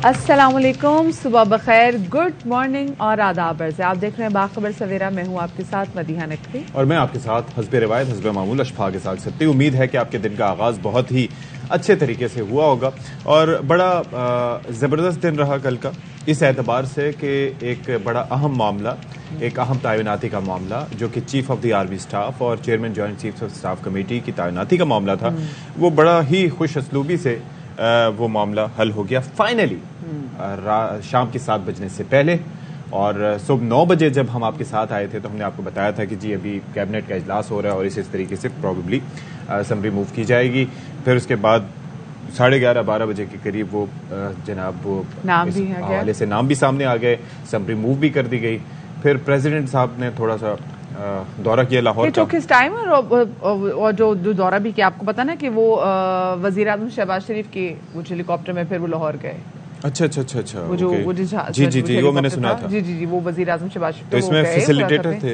السلام علیکم، صبح بخیر، گڈ مارننگ اور آداب عرض ہے. آپ دیکھ رہے ہیں باخبر سویرا. میں ہوں آپ کے ساتھ مدیحہ نقوی اور میں آپ کے ساتھ حسب روایت حسب معمول اشفاق اسحاق سبتی. امید ہے کہ آپ کے دن کا آغاز بہت ہی اچھے طریقے سے ہوا ہوگا اور بڑا زبردست دن رہا کل کا، اس اعتبار سے کہ ایک بڑا اہم معاملہ، ایک اہم تعیناتی کا معاملہ جو کہ chief of the army staff اور chairman joint chief of staff committee کی تعیناتی کا معاملہ تھا، وہ بڑا ہی خوش اسلوبی سے وہ معاملہ حل ہو گیا فائنلی شام کے 7 بجنے سے پہلے. اور صبح 9 بجے جب ہم آپ کے ساتھ آئے تھے تو ہم نے آپ کو بتایا تھا کہ جی ابھی کیبنٹ کا اجلاس ہو رہا ہے اور اس طریقے سے پروبیبلی اسمبلی موو کی جائے گی. پھر اس کے بعد 11:30-12 بجے کے قریب وہ جناب وہ اس حوالے سے نام بھی سامنے آ گئے، اسمبلی موو بھی کر دی گئی. پھر پریزیڈنٹ صاحب نے تھوڑا سا دورہ کیا لاہور کا. کس ٹائم اور جو دورہ بھی کیا، آپ کو پتا نا کہ وہ وزیر اعظم شہباز شریف کے ہیلی کاپٹر میں پھر وہ لاہور گئے. اچھا جی وہ میں نے سنا تھا. جی وہ وزیر اعظم شہباز شریف تو اس میں فیسیلیٹیٹر تھے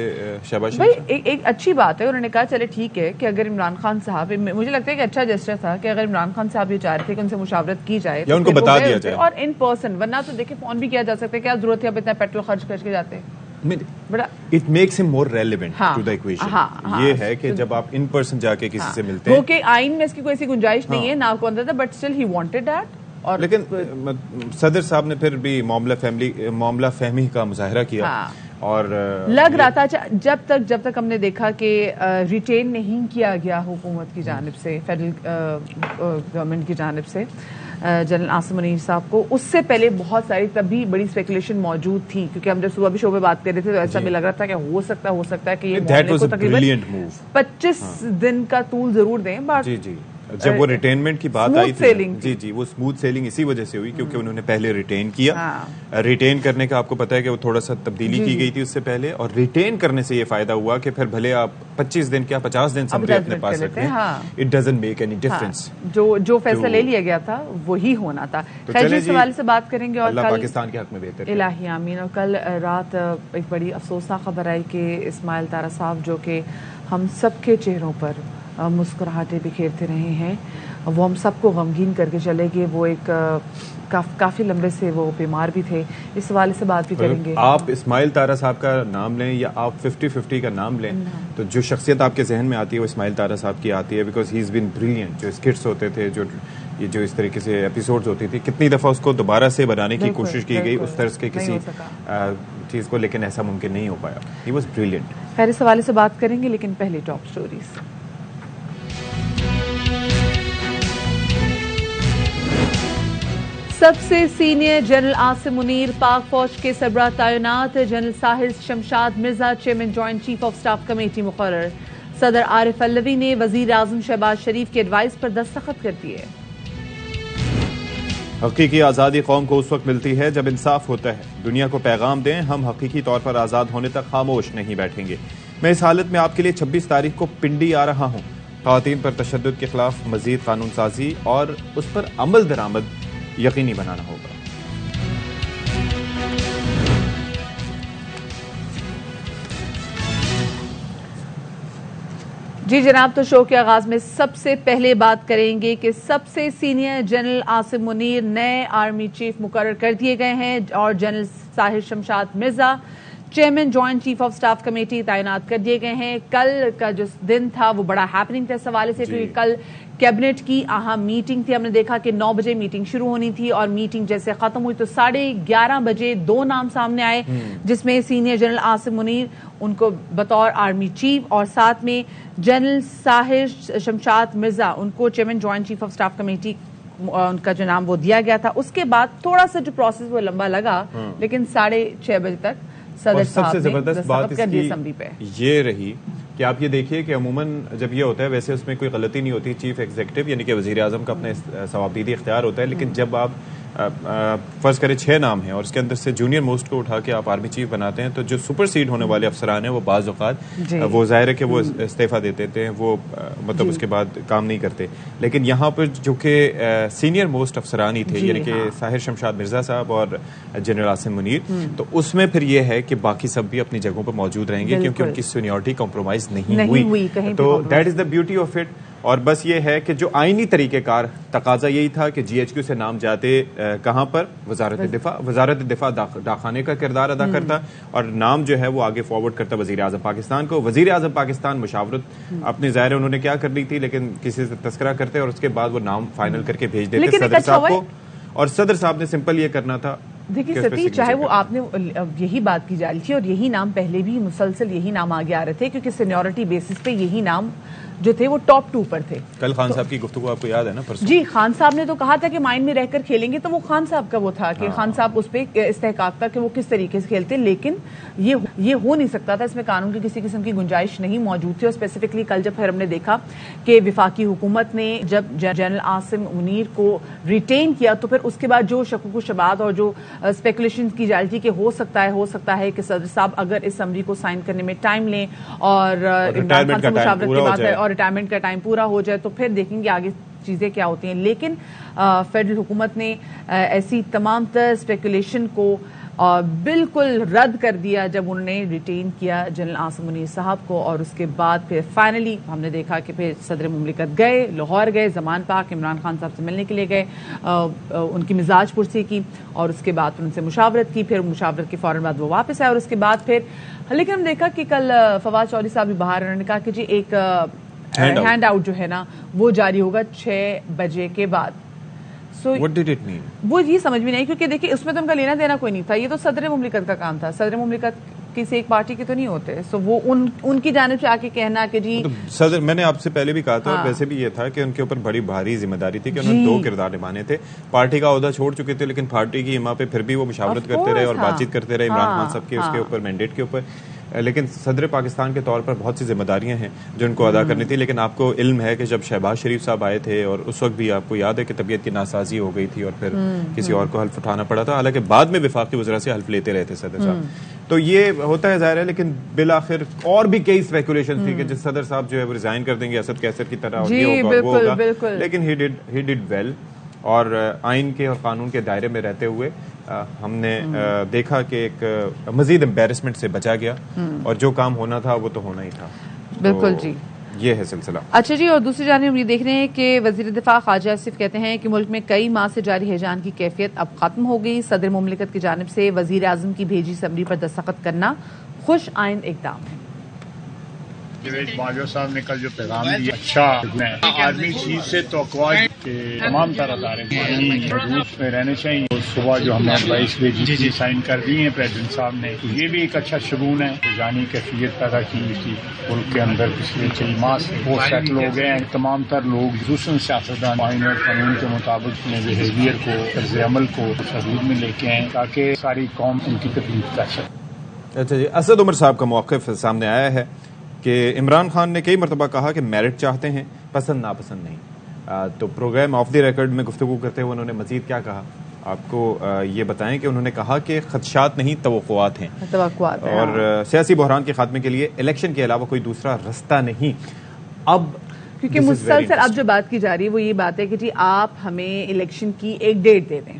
شہباز شریف. ایک اچھی بات ہے، انہوں نے کہا چلے ٹھیک ہے کہ اگر عمران خان صاحب، مجھے لگتا ہے کہ اچھا جسٹر تھا کہ اگر عمران خان صاحب یہ چاہ رہے تھے کہ ان سے مشاورت کی جائے یا ان کو بتا دیا جائے اور ان پرسن، ورنہ تو دیکھیں فون بھی کیا جا سکتا ہے، کیا ضرورت ہے اب اتنا پیٹرول خرچ کر کے جاتے ہیں. It makes him more relevant to the equation. یہ ہے کہ جب آپ ان پرسن جا کے کسی سے ملتے ہیں، کہ آئین میں اس کی کوئی ایسی گنجائش نہیں ہے، نہ کو اندر تھا، but still he wanted that. لیکن صدر صاحب نے پھر بھی معاملہ فہمی کا مظاہرہ کیا اور لگ رہا تھا جب تک ہم نے دیکھا کہ ریٹین نہیں کیا گیا حکومت کی جانب سے، فیڈرل گورنمنٹ کی جانب سے جنرل عاصم منیر صاحب کو، اس سے پہلے بہت ساری تب بھی بڑی اسپیکولیشن موجود تھی، کیونکہ ہم جب صبح بھی شو پہ بات کر رہے تھے تو ایسا بھی لگ رہا تھا کہ ہو سکتا ہے کہ یہ معاملے کو تقریباً 25 دن کا طول ضرور دیں. جی جب وہ ریٹینمنٹ کی بات آئی تھی، جی وہ اسموتھ سیلنگ اسی وجہ سے ہوئی کیونکہ انہوں نے پہلے ریٹین کیا. ریٹین کرنے کا آپ کو پتا ہے کہ وہ تھوڑا سا تبدیلی کی گئی تھی اس سے پہلے، اور ریٹین کرنے سے یہ فائدہ ہوا کہ پھر بھلے آپ 25 دن کیا 50 دن سمجھے اپنے پاس رکھیں، it doesn't make any difference. جو فیصلہ لے لیا گیا تھا وہی ہونا تھا. خیر، اس حوالے سے بات کریں گے اور اللہ پاکستان کے حق میں بہتر الہی آمین. اور کل رات ایک بڑی افسوسناک خبر آئی کہ اسماعیل طارا صاحب، جو کہ ہم سب کے چہروں پر مسکراہٹیں بکھیرتے رہے ہیں، وہ ہم سب کو غمگین کر کے چلے گئے. وہ ایک کافی لمبے سے وہ بیمار بھی تھے. اس حوالے سے بات بھی کریں گے. آپ اسماعیل طارا صاحب کا نام لیں یا آپ 50-50 کا نام لیں تو جو شخصیت آپ کے ذہن میں آتی ہے وہ اسماعیل طارا صاحب کی آتی ہے، because he is been brilliant. جو اسکٹس ہوتے تھے، جو اس طریقے سے ایپیسوڈز ہوتی تھی، کتنی دفعہ اس کو دوبارہ سے بنانے کی کوشش کی گئی اس طرح کے کسی چیز کو، لیکن ایسا ممکن نہیں ہو پایا. He was brilliant. خیر، اس حوالے سے بات کریں گے، لیکن پہلے ٹاپ سٹوریز. سب سے سینئر جنرل عاصم منیر پاک فوج کے سربراہ تعینات. General Sahir Shamshad Mirza chairman joint chief of staff committee مقرر. صدر عارف علوی نے وزیر اعظم شہباز شریف کے ایڈوائز پر دستخط کر دیے. حقیقی آزادی قوم کو اس وقت ملتی ہے جب انصاف ہوتا ہے. دنیا کو پیغام دیں، ہم حقیقی طور پر آزاد ہونے تک خاموش نہیں بیٹھیں گے. میں اس حالت میں آپ کے لیے 26 تاریخ کو پنڈی آ رہا ہوں. خواتین پر تشدد کے خلاف مزید قانون سازی اور اس پر عمل درآمد یقینی بنانا ہوگا. جی جناب، تو شو کے آغاز میں سب سے پہلے بات کریں گے کہ سب سے سینئر جنرل عاصم منیر نئے آرمی چیف مقرر کر دیے گئے ہیں اور general Sahir Shamshad Mirza chairman joint chief of staff committee تعینات کر دیے گئے ہیں. کل کا جو دن تھا وہ بڑا ہیپننگ تھا اس حوالے سے، کیونکہ کل کیبنٹ کی اہم میٹنگ تھی. ہم نے دیکھا کہ 9 بجے میٹنگ شروع ہونی تھی اور میٹنگ جیسے ختم ہوئی تو 11:30 بجے 2 نام سامنے آئے، جس میں سینئر جنرل عاصم منیر ان کو بطور آرمی چیف اور ساتھ میں جنرل ساحر شمشاد مرزا ان کو chairman joint chief of staff committee ان کا جو نام وہ دیا گیا تھا. اس کے بعد تھوڑا سا جو پروسیس وہ لمبا لگا، لیکن 6:30 بجے تک صدر صاحب نے دستخط کر دی اسمبلی پہ. یہ رہی کہ آپ یہ دیکھیے کہ عموماً جب یہ ہوتا ہے ویسے اس میں کوئی غلطی نہیں ہوتی، چیف ایگزیکٹو یعنی کہ وزیر اعظم کا اپنے ثوابدیدی اختیار ہوتا ہے، لیکن جب آپ فرض کریں 6 نام ہیں اور اس کے اندر سے جونیئر موسٹ کو اٹھا کے آپ آرمی چیف بناتے ہیں تو جو سپر سیڈ ہونے والے افسران ہیں وہ بعض اوقات وہ ظاہر ہے کہ وہ استعفیٰ دے دیتے ہیں، وہ مطلب اس کے بعد کام نہیں کرتے. لیکن یہاں پر جو کہ سینئر موسٹ افسران ہی تھے یعنی کہ ساحر شمشاد مرزا صاحب اور جنرل عاصم منیر، تو اس میں پھر یہ ہے کہ باقی سب بھی اپنی جگہوں پر موجود رہیں گے کیونکہ ان کی سینیورٹی کمپرومائز نہیں ہوئی. تو that is the beauty of it. اور بس یہ ہے کہ جو آئینی طریقہ کار تقاضا یہی تھا کہ جی ایچ کیو سے نام جاتے کہاں پر وزارت دفاع ڈاکخانے کا کردار ادا کرتا اور نام جو ہے وہ آگے فارورڈ کرتا وزیر اعظم پاکستان کو. وزیر اعظم پاکستان مشاورت اپنے ظاہر انہوں نے کیا کر لی تھی, لیکن کسی سے تذکرہ کرتے اور اس کے بعد وہ نام فائنل کر کے بھیج دیتے صدر صاحب کو, اور صدر صاحب نے سمپل یہ کرنا تھا. دیکھیے ستی, چاہے وہ آپ نے یہی بات کی جا رہی تھی اور یہی نام پہلے بھی مسلسل یہی نام آگے آ رہے تھے, کیونکہ سینیورٹی بیسس پہ یہی نام جو تھے وہ ٹاپ 2 پر تھے. کل خان صاحب کی گفتگو آپ کو یاد ہے نا پرسوں؟ جی, خان صاحب نے تو کہا تھا کہ مائنڈ میں رہ کر کھیلیں گے, تو وہ خان صاحب کا وہ تھا کہ خان صاحب اس پہ استحقاق تھا کہ وہ کس طریقے سے کھیلتے, لیکن یہ ہو نہیں سکتا تھا, اس میں قانون کی کسی قسم کی گنجائش نہیں موجود تھی. اور اسپیسیفکلی کل جب پھر ہم نے دیکھا کہ وفاقی حکومت نے جب جنرل عاصم منیر کو ریٹین کیا, تو پھر اس کے بعد جو شکوک و شبہات اور جو اسپیکولیشن کی جا رہی تھی کہ ہو سکتا ہے کہ صدر صاحب اگر اس سمری کو سائن کرنے میں ٹائم لیں اور عمران خان سے مشاورت کے بعد اور ریٹائرمنٹ کا ٹائم پورا ہو جائے تو پھر دیکھیں گے آگے چیزیں کیا ہوتی ہیں. لیکن فیڈرل حکومت نے ایسی تمام تر اسپیکولیشن کو بالکل رد کر دیا جب انہوں نے ریٹین کیا جنرل عاصم منیر صاحب کو, اور اس کے بعد پھر فائنلی ہم نے دیکھا کہ پھر صدر مملکت گئے, لاہور گئے, زمان پاک عمران خان صاحب سے ملنے کے لیے گئے, ان کی مزاج پرسی کی اور اس کے بعد ان سے مشاورت کی, پھر مشاورت کے فوراً بعد وہ واپس آئے, اور اس کے بعد پھر لیکن ہم دیکھا کہ کل فواد چودھری صاحب بھی باہر, انہوں نے کہا کہ جی ایک ہینڈ آؤٹ جو ہے نا وہ جاری ہوگا 6 بجے کے بعد. What did it mean? وہ یہ سمجھ میں نہیں, کیونکہ دیکھیں اس میں تو ان کا لینا دینا کوئی نہیں تھا, یہ تو صدر مملکت کا کام تھا, صدر مملکت کسی ایک پارٹی کے تو نہیں ہوتے. سو وہ ان کی جانب سے آ کے کہنا کہ جی صدر, میں نے آپ سے پہلے بھی کہا تھا, ویسے بھی یہ تھا کہ ان کے اوپر بڑی بھاری ذمہ داری تھی کہ انہوں نے 2 کردار نبھانے تھے. پارٹی کا عہدہ چھوڑ چکے تھے, لیکن پارٹی کی اما پہ پھر بھی وہ مشاورت کرتے رہے اور بات چیت کرتے رہے عمران خان صاحب کے اس کے اوپر مینڈیٹ کے اوپر. لیکن صدر پاکستان کے طور پر بہت سی ذمہ داریاں ہیں جو ان کو ادا کرنی تھی. لیکن آپ کو علم ہے کہ جب شہباز شریف صاحب آئے تھے اور اس وقت بھی آپ کو یاد ہے کہ طبیعت کی ناسازی ہو گئی تھی اور پھر کسی اور کو حلف اٹھانا پڑا تھا, حالانکہ بعد میں وفاقی وزراء سے حلف لیتے رہے تھے صدر صاحب. تو یہ ہوتا ہے ظاہر ہے, لیکن بالآخر اور بھی کئی اسپیکولیشن تھی کہ جس صدر صاحب جو ہے وہ ریزائن کر دیں گے اسد کیسر کی طرح, اور یہ ہوگا وہ ہوگا, لیکن ہی ڈڈ ویل. اور آئین کے اور قانون کے دائرے میں رہتے ہوئے ہم نے دیکھا کہ ایک مزید امبیرسمنٹ سے بچا گیا, اور جو کام ہونا تھا وہ تو ہونا ہی تھا. بالکل جی, یہ ہے سلسلہ. اچھا جی, اور دوسری جانب ہم یہ دیکھ رہے ہیں کہ وزیر دفاع خواجہ آصف کہتے ہیں کہ ملک میں کئی ماہ سے جاری ہیجان کی کیفیت اب ختم ہو گئی. صدر مملکت کی جانب سے وزیر اعظم کی بھیجی سمری پر دستخط کرنا خوش آئند اقدام ہے. باجوہ صاحب نے کل جو پیغام دیا اچھا آدمی چیز سے توقع کہ تمام تر ادارے محدود میں رہنے چاہیے. صبح جو ہم نے 22 بجے سائن کر دی ہیں پریزیڈنٹ صاحب نے, یہ بھی ایک اچھا شگون ہے. جانی کیفیت پیدا کی تھی ملک کے اندر پچھلے 6 ماہ سے, وہ سیٹل ہو گئے ہیں. تمام تر لوگ خصوصاً سیاستدان آئین اور قانون کے مطابق اپنے بہیویئر کو, طرز عمل کو حدود میں لے کے آئیں تاکہ ساری قوم ان کی تکلیف کر سکے. اچھا جی, اسد عمر صاحب کا موقف سامنے آیا ہے کہ عمران خان نے کئی مرتبہ کہا کہ میرٹ چاہتے ہیں, پسند ناپسند نہیں. تو پروگرام آف دی ریکارڈ میں گفتگو کرتے ہوئے انہوں نے مزید کیا کہا آپ کو یہ بتائیں کہ انہوں نے کہا کہ خدشات نہیں توقعات ہیں, اور سیاسی بحران کے خاتمے کے لیے الیکشن کے علاوہ کوئی دوسرا رستہ نہیں. اب کیونکہ مسلسل اب جو بات کی جا رہی ہے وہ یہ بات ہے کہ جی آپ ہمیں الیکشن کی ایک ڈیٹ دے دیں.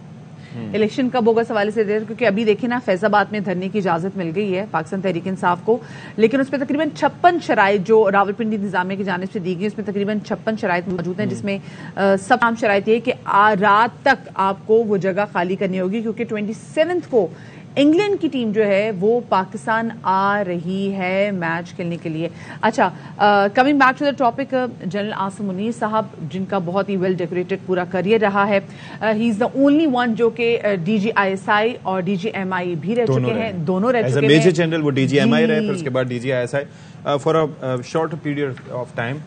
الیکشن کب ہوگا اس حوالے سے دے, کیونکہ ابھی دیکھیں نا فیض آباد میں دھرنے کی اجازت مل گئی ہے پاکستان تحریک انصاف کو, لیکن اس میں تقریباً 56 شرائط جو راولپنڈی انتظامیہ کی جانب سے دی گئی, اس میں تقریباً 56 شرائط موجود ہیں, جس میں سب عام شرائط یہ کہ رات تک آپ کو وہ جگہ خالی کرنی ہوگی, کیونکہ 27 کو انگلینڈ کی ٹیم جو ہے وہ پاکستان آ رہی ہے میچ کھیلنے کے لیے. اچھا, coming back to the topic, general Asim Munir صاحب جن کا بہت ہی ویل ڈیکوریٹڈ پورا کریئر رہا ہے, ہی از دا اونلی ون جو کہ D G I S I اور ڈی جی ایم آئی بھی رہ چکے ہیں, دونوں رہ چکے ہیں. میجر جنرل وہ ڈی جی ایم آئی رہے, پھر اس کے بعد D G I S I for a short period of time.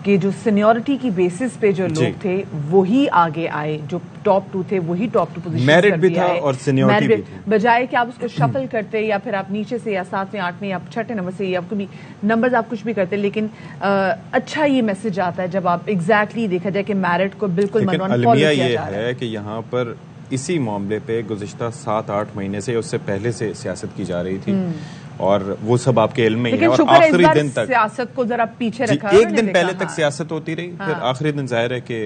کہ جو سینیورٹی کی بیسس پہ جو لوگ تھے وہی آگے آئے, جو ٹاپ 2 تھے وہی ٹاپ 2 پوزیشن, میرٹ بھی تھا اور سینیورٹی بھی تھی, بجائے کہ آپ اس کو شفل کرتے یا پھر آپ نیچے سے یا 7ویں 8ویں یا 6 نمبر سے یا کوئی نمبرز آپ کچھ بھی کرتے. لیکن اچھا یہ میسج آتا ہے جب آپ ایگزیکٹلی دیکھا جائے کہ میرٹ کو بالکل منون فالو کیا جا رہا ہے. کہ یہاں پر اسی معاملے پہ گزشتہ 7-8 مہینے سے اس سے پہلے سے سیاست کی جا رہی تھی, اور وہ سب آپ کے علم میں ہی ہے, اور آخری دن تک سیاست کو ذرا پیچھے رکھا, ایک دن پہلے تک سیاست ہوتی رہی, پھر آخری دن ظاہر ہے کہ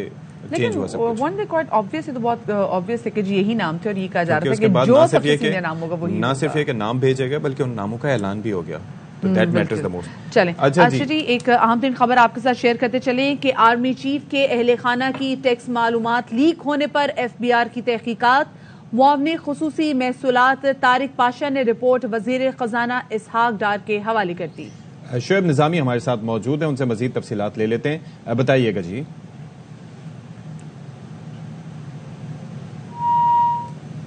چینج ہوا سب کچھ. ون وے کوائٹ آبویس, تو بہت آبویس ہے کہ جی یہی نام تھے, اور یہ کہا جا رہا تھا کہ جو سب سے سینئر نام ہوگا وہی, نہ صرف یہ کہ نام بھیجے گئے بلکہ ان ناموں کا اعلان بھی ہو گیا. تو دیٹ میٹرز دا موسٹ. چلیں اچھا جی، ایک اہم ترین خبر آپ کے ساتھ شیئر کرتے چلیں کہ آرمی چیف کے اہل خانہ کی ٹیکس معلومات لیک ہونے پر FBI کی تحقیقات. معاون خصوصی محصولات طارق پاشا نے رپورٹ وزیر خزانہ اسحاق ڈار کے حوالے کر دی. شعیب نظامی ہمارے ساتھ موجود ہیں، ان سے مزید تفصیلات لے لیتے ہیں. بتائیے گا جی.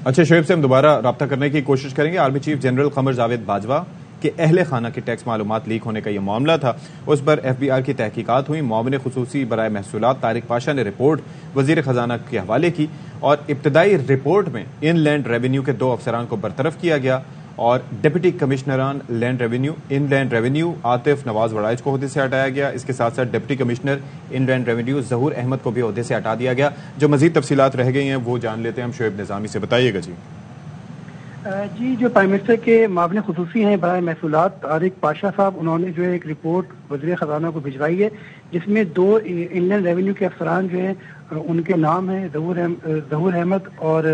اچھا شعیب سے ہم دوبارہ رابطہ کرنے کی کوشش کریں گے. Army chief general Qamar Javed Bajwa کے اہل خانہ کی ٹیکس معلومات لیک ہونے کا یہ معاملہ تھا، اس پر FBI کی تحقیقات ہوئی. معاون خصوصی برائے محصولات طارق پاشا نے رپورٹ وزیر خزانہ کے حوالے کی اور ابتدائی رپورٹ میں ان لینڈ ریونیو کے 2 افسران کو برطرف کیا گیا اور ڈپٹی کمشنران لینڈ ریونیو عاطف نواز وڑائچ کو عہدے سے ہٹایا گیا. اس کے ساتھ ساتھ ڈپٹی کمشنر ان لینڈ ریونیو ظہور احمد کو بھی عہدے سے ہٹا دیا گیا. جو مزید تفصیلات رہ گئی ہیں وہ جان لیتے ہیں ہم شعیب نظامی سے. بتائیے گا جی. جی، جو پرائم منسٹر کے معاون خصوصی ہیں برائے محصولات طارق پاشا صاحب، انہوں نے جو ہے ایک رپورٹ وزیر خزانہ کو بھجوائی ہے جس میں 2 ان لینڈ ریونیو کے افسران جو ہیں ان کے نام ہیں ظہور احمد اور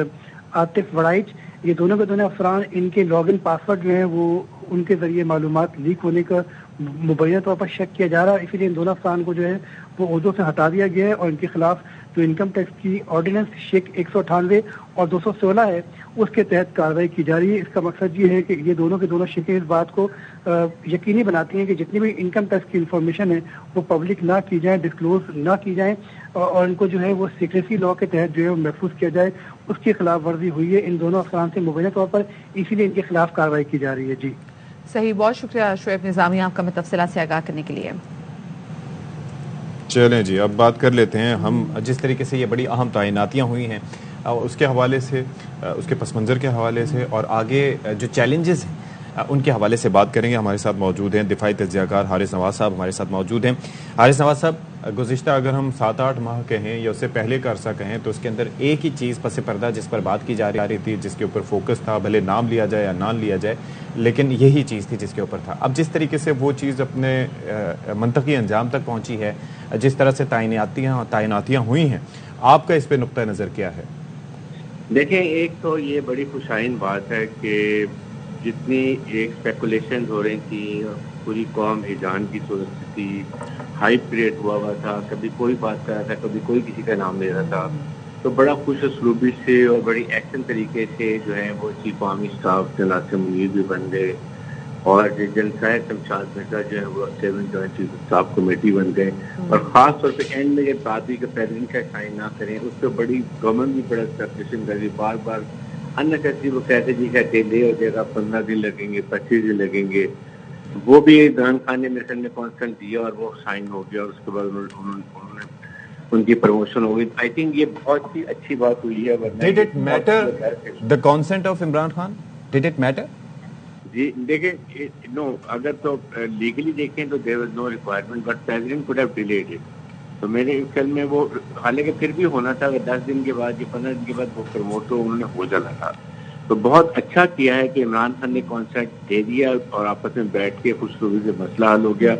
عاطف وڑائچ. یہ دونوں کے دونوں افسران، ان کے لاگ ان پاسورڈ جو ہیں وہ ان کے ذریعے معلومات لیک ہونے کا مبینہ طور پر شک کیا جا رہا ہے. اسی لیے ان دونوں افسران کو جو ہے وہ عہدوں سے ہٹا دیا گیا ہے اور ان کے خلاف جو انکم ٹیکس کی آرڈیننس شیک 198 اور 216 ہے اس کے تحت کارروائی کی جا رہی ہے. اس کا مقصد یہ ہے کہ یہ دونوں کے دونوں شکیں اس بات کو یقینی بناتی ہیں کہ جتنی بھی انکم ٹیکس کی انفارمیشن ہے وہ پبلک نہ کی جائیں، ڈسکلوز نہ کی جائیں اور ان کو جو ہے وہ سیکریسی لا کے تحت جو ہے وہ محفوظ کیا جائے. اس کی خلاف ورزی ہوئی ہے ان دونوں افسران سے مبینہ طور پر، اسی لیے ان کے خلاف کارروائی کی جا رہی ہے. جی صحیح، بہت شکریہ شعیب نظامی آپ کا ہمیں تفصیلات سے آگاہ کرنے کے لیے. چلیں جی، اب بات کر لیتے ہیں ہم جس طریقے سے یہ بڑی اہم تعیناتیاں ہوئی ہیں اس کے حوالے سے، اس کے پس منظر کے حوالے سے اور آگے جو چیلنجز ہیں ان کے حوالے سے بات کریں گے. ہمارے ساتھ موجود ہیں دفاعی تجزیہ کار حارث نواز صاحب ہمارے ساتھ موجود ہیں. حارث نواز صاحب، گزشتہ اگر ہم 7-8 ماہ کہیں یا اس سے پہلے کا عرصہ کہیں تو اس کے اندر ایک ہی چیز پس پردہ جس پر بات کی جا رہی تھی، جس کے اوپر فوکس تھا، بھلے نام لیا جائے یا نہ لیا جائے لیکن یہی چیز تھی جس کے اوپر تھا. اب جس طریقے سے وہ چیز اپنے منطقی انجام تک پہنچی ہے، جس طرح سے تعیناتیاں ہوئی ہیں، آپ کا اس پہ نقطہ نظر کیا ہے؟ دیکھیں، ایک تو یہ بڑی خوشائن بات ہے کہ جتنی ایک اسپیکولیشن ہو رہی تھی، پوری قوم ایجان کی صورت تھی، ہائپ کریٹ ہوا تھا، کبھی کوئی بات کر رہا تھا، کبھی کوئی کسی کا نام لے رہا تھا، تو بڑا خوش اسلوبی سے اور بڑی ایکشن طریقے سے جو ہے وہ chief army staff general Asim Munir بھی بن گئے اور جنرل شمشاد مرزا جو ہے وہ 7 جوائنٹ چیف اسٹاف کمیٹی بن گئے. اور خاص طور پہ اینڈ میں یہ بات ہوئی کہ پریزیڈنٹ کا سائن نہ کریں، اس پہ بڑی گورنمنٹ بھی بڑا اسپیکولیشن کر رہی، بار بار انکسی وہ کہتے جی کہ ڈیلے ہو جائے گا، 15 دن لگیں گے، 25 دن لگیں گے. وہ بھی عمران خان نے میرے نے کانسنٹ دیا اور وہ سائن ہو گیا اور اس کے بعد انہوں نے ان کی پروموشن ہو گئی. آئی تھنک یہ بہت ہی اچھی بات ہوئی ہے. Did it matter the consent of Imran Khan? Did it matter? جی دیکھیں، نو، اگر تو لیگلی دیکھیں تو there was no requirement but president could have delayed it. تو میرے خیال میں وہ حالانکہ پھر بھی ہونا تھا، 10 دن کے بعد یا 15 دن کے بعد وہ پروموٹ تو انہوں نے ہو جانا تھا. تو بہت اچھا کیا ہے کہ عمران خان نے کانسنٹ دے دیا اور آپس میں بیٹھ کے خوش روی سے مسئلہ حل ہو گیا.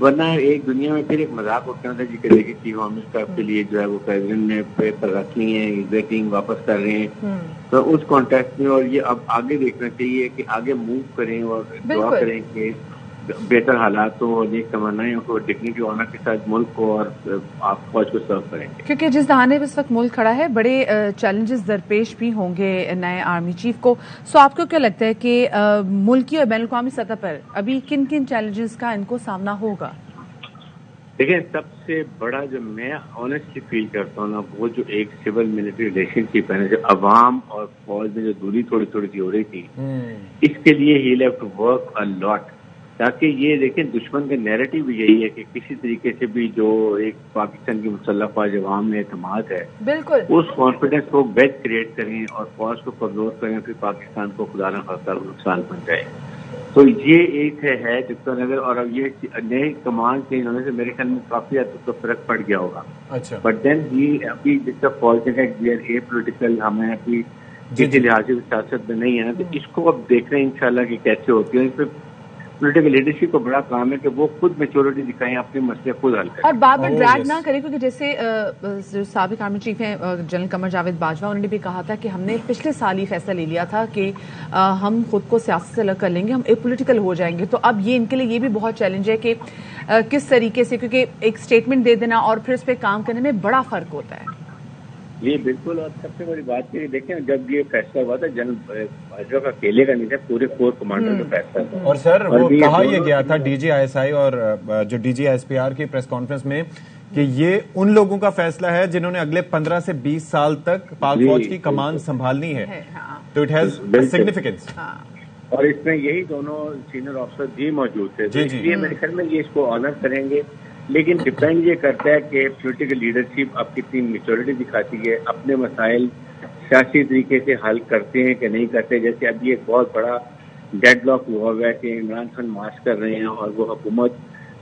ورنہ ایک دنیا میں پھر ایک مذاق اٹھنا تھا جی کہ دیکھیں چیف آرمی اسٹاف کے لیے جو ہے وہ پریزیڈنٹ نے پیپر رکھنی ہے، ویٹنگ واپس کر رہے ہیں. تو اس کانٹیکٹ میں اور یہ اب آگے دیکھنا چاہیے کہ آگے موو کریں اور دعا کریں کہ بہتر حالات ہو اور نیک تمنائیں کو ڈگنیٹی آنر کے ساتھ ملک کو اور آپ فوج کو سرو کریں گے. کیونکہ جس دہانے پہ اس وقت ملک کھڑا ہے بڑے چیلنجز درپیش بھی ہوں گے نئے آرمی چیف کو. سو آپ کو کیا لگتا ہے کہ ملکی اور بین الاقوامی سطح پر ابھی کن کن چیلنجز کا ان کو سامنا ہوگا؟ دیکھیں، سب سے بڑا جو میں آنیسٹلی فیل کرتا ہوں نا، وہ جو ایک سول ملٹری ریلیشن شپ ہے نا، جو عوام اور فوج میں جو دوری تھوڑی تھوڑی سی ہو رہی تھی، اس کے لیے ہی have to work a lot. تاکہ یہ دیکھیں دشمن کا نیریٹو بھی یہی ہے کہ کسی طریقے سے بھی جو ایک پاکستان کی مسلح فوج عوام میں اعتماد ہے، بالکل اس کانفیڈنس کو بیچ کریٹ کریں اور فوج کو کمزور کریں، پھر پاکستان کو خدا نہ خاصہ نقصان پہنچائے. تو یہ ایک ہے ڈاکٹر نگر. اور اب یہ نئے کمان چینج ہونے سے میرے خیال میں کافی حد تک فرق پڑ گیا ہوگا. اچھا، بٹ دین یہ ابھی جس کا فوج ہے اے پولیٹیکل، ہمیں ابھی کسی لحاظ سے سیاست میں نہیں ہے نا، تو اس کو اب دیکھ رہے ہیں انشاءاللہ کہ کیسے ہوتی ہے. اس پہ پولیٹیکل لیڈرشپ کو بڑا کام ہے کہ وہ خود میچورٹی دکھائیں، اپنے مسئلے خود حل کریں اور بار بار ڈریگ نہ کریں، کیونکہ جیسے جو سابق آرمی چیف ہیں جنرل قمر جاوید باجوہ، انہوں نے بھی کہا تھا کہ ہم نے پچھلے سال ہی فیصلہ لے لیا تھا کہ ہم خود کو سیاست سے الگ کر لیں گے، ہم ایک پولیٹیکل ہو جائیں گے. تو اب یہ ان کے لیے یہ بھی بہت چیلنج ہے کہ کس طریقے سے، کیونکہ ایک اسٹیٹمنٹ دے دینا اور پھر اس پہ کام کرنے میں بڑا فرق ہوتا ہے. جی بالکل. اور سب سے بڑی بات یہ دیکھیں، جب یہ فیصلہ ہوا تھا جنرل باجوہ کا اکیلے کا نہیں تھا، پورے کور کمانڈر کا فیصلہ تھا. اور سر وہ کہا یہ گیا تھا D G I S I اور جو D G S P R کی پریس کانفرنس میں کہ یہ ان لوگوں کا فیصلہ ہے جنہوں نے اگلے 15 سے 20 سال تک پاک فوج کی کمان سنبھالنی ہے. تو اٹ ہیز سگنیفیکینس. اور اس میں یہی دونوں سینئر آفیسر بھی موجود تھے، تو اس لیے میرے خیال میں یہ اس کو آنر کریں گے. لیکن ڈپینڈ یہ کرتا ہے کہ پولیٹیکل لیڈرشپ آپ کتنی میچورٹی دکھاتی ہے، اپنے مسائل سیاسی طریقے سے حل کرتے ہیں کہ نہیں کرتے. جیسے ابھی ایک بہت بڑا ڈیڈ لاک ہوا ہوا ہے کہ عمران خان مارچ کر رہے ہیں اور وہ حکومت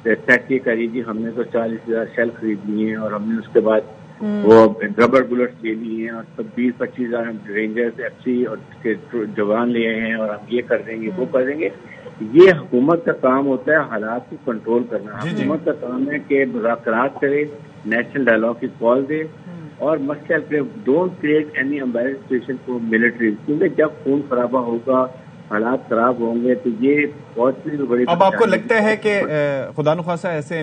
سیٹ یہ کری جی ہم نے تو 40,000 شیل خرید لیے ہیں اور ہم نے اس کے بعد وہ ربر بلٹس لے لیے ہیں اور 20-25,000 رینجرز ایف سی اور جوان لے آئے ہیں اور ہم یہ کر دیں گے وہ کر دیں گے. یہ حکومت کا کام ہوتا ہے حالات کو کنٹرول کرنا. حکومت کا کام ہے کہ مذاکرات کرے، نیشنل ڈائلاگ کی کال دے اور مسئلہ کرے. Don't create any embarrass situation for military, کیونکہ جب خون خرابہ ہوگا، حالات خراب ہوں گے تو یہ بہت بڑی. اب آپ کو لگتا ہے کہ خدا نخواستہ ایسے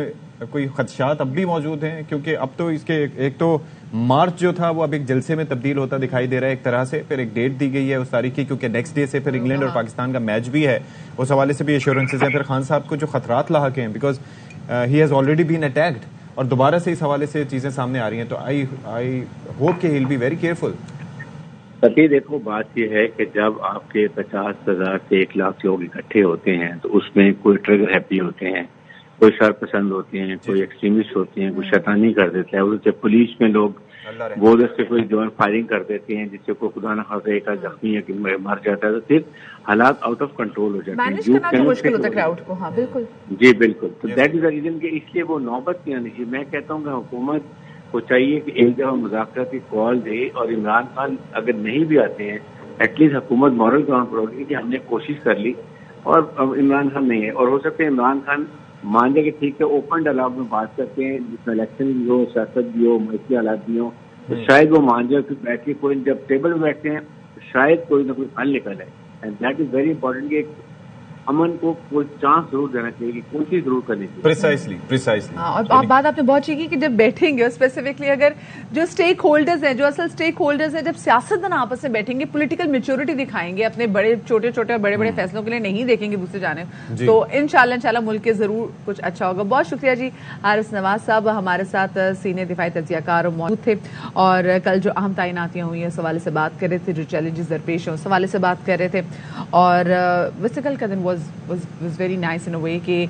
کوئی خدشات اب بھی موجود ہیں؟ کیونکہ اب تو اس کے ایک تو مارچ جو تھا وہ اب ایک جلسے میں تبدیل ہوتا دکھائی دے رہا ہے ایک طرح سے، پھر ایک ڈیٹ دی گئی ہے اس تاریخ کی کیونکہ نیکسٹ ڈے سے پھر انگلینڈ اور پاکستان کا میچ بھی ہے، اس حوالے سے بھی ایشورنسز ہیں. پھر خان صاحب کو جو خطرات لاحق ہیں because he has already been attacked اور دوبارہ سے اس حوالے سے چیزیں سامنے آ رہی ہیں، تو آئی ہوپ کہ ہی ول بی ویری کیئرفل. پتی دیکھو بات یہ ہے کہ جب آپ کے 50,000 سے 1,00,000 لوگ اکٹھے ہوتے ہیں تو اس میں کوئی ٹریگر ہیپی ہوتے ہیں، کوئی شر پسند ہوتے ہیں، کوئی ایکسٹریمسٹ ہوتے ہیں، کوئی شیطانی کر دیتا ہے. اسے پولیس میں لوگ وہ سے کوئی جو فائرنگ کر دیتے ہیں جس سے کوئی خدا نہ خاصا ایک زخمی ہے کہ مر جاتا ہے، تو پھر حالات آؤٹ آف کنٹرول ہو جاتے ہیں. مشکل ہوتا ہے کراؤڈ کو. ہاں بالکل جی بالکل. تو دیٹ از دا ریزن کہ اس لیے وہ نوبت نہیں آنی چاہیے. میں کہتا ہوں کہ حکومت کو چاہیے کہ ایک جگہ مذاکرات کی کال دے اور عمران خان اگر نہیں بھی آتے ہیں ایٹ لیسٹ حکومت مورل گراؤنڈ پر ہوگی کہ ہم نے کوشش کر لی اور عمران خان نہیں ہے. اور ہو سکتا ہے عمران خان مان جائے کہ ٹھیک ہے اوپن ڈائلاگ میں بات کرتے ہیں جس میں الیکشن بھی ہو، سیاست بھی ہو، معاشی حالات بھی ہو، تو شاید وہ مان جائے کہ بیٹھ کے کوئی جب ٹیبل میں بیٹھتے ہیں شاید کوئی نہ کوئی حل نکل آئے. And that is very important کہ امن کو کوئی چانس ضرور دینا چاہیے، کوشش ضرور کرنی چاہیے. پریسائسلی. اور بات آپ نے بہت چیز کی کہ جب بیٹھیں گے اسپیسیفکلی اگر جو اسٹیک ہولڈرز ہیں، جو اصل اسٹیک ہولڈرز ہیں، جب سیاستدان آپس میں بیٹھیں گے، پولیٹیکل میچورٹی دکھائیں گے، اپنے بڑے چھوٹے اور بڑے فیصلوں کے لیے نہیں دیکھیں گے دوسرے جانب، تو انشاءاللہ ملک کے ضرور کچھ اچھا ہوگا. بہت شکریہ جی. حارث نواز صاحب ہمارے ساتھ سینئر دفاعی تجزیہ کار موجود تھے اور کل جو اہم تعیناتیاں ہوئی ہیں اس حوالے سے بات کر رہے تھے، جو چیلنجز درپیش ہیں اس حوالے سے بات کر رہے تھے. اور ویسے کل کا دن واز ویری نائس ان اے وے کہ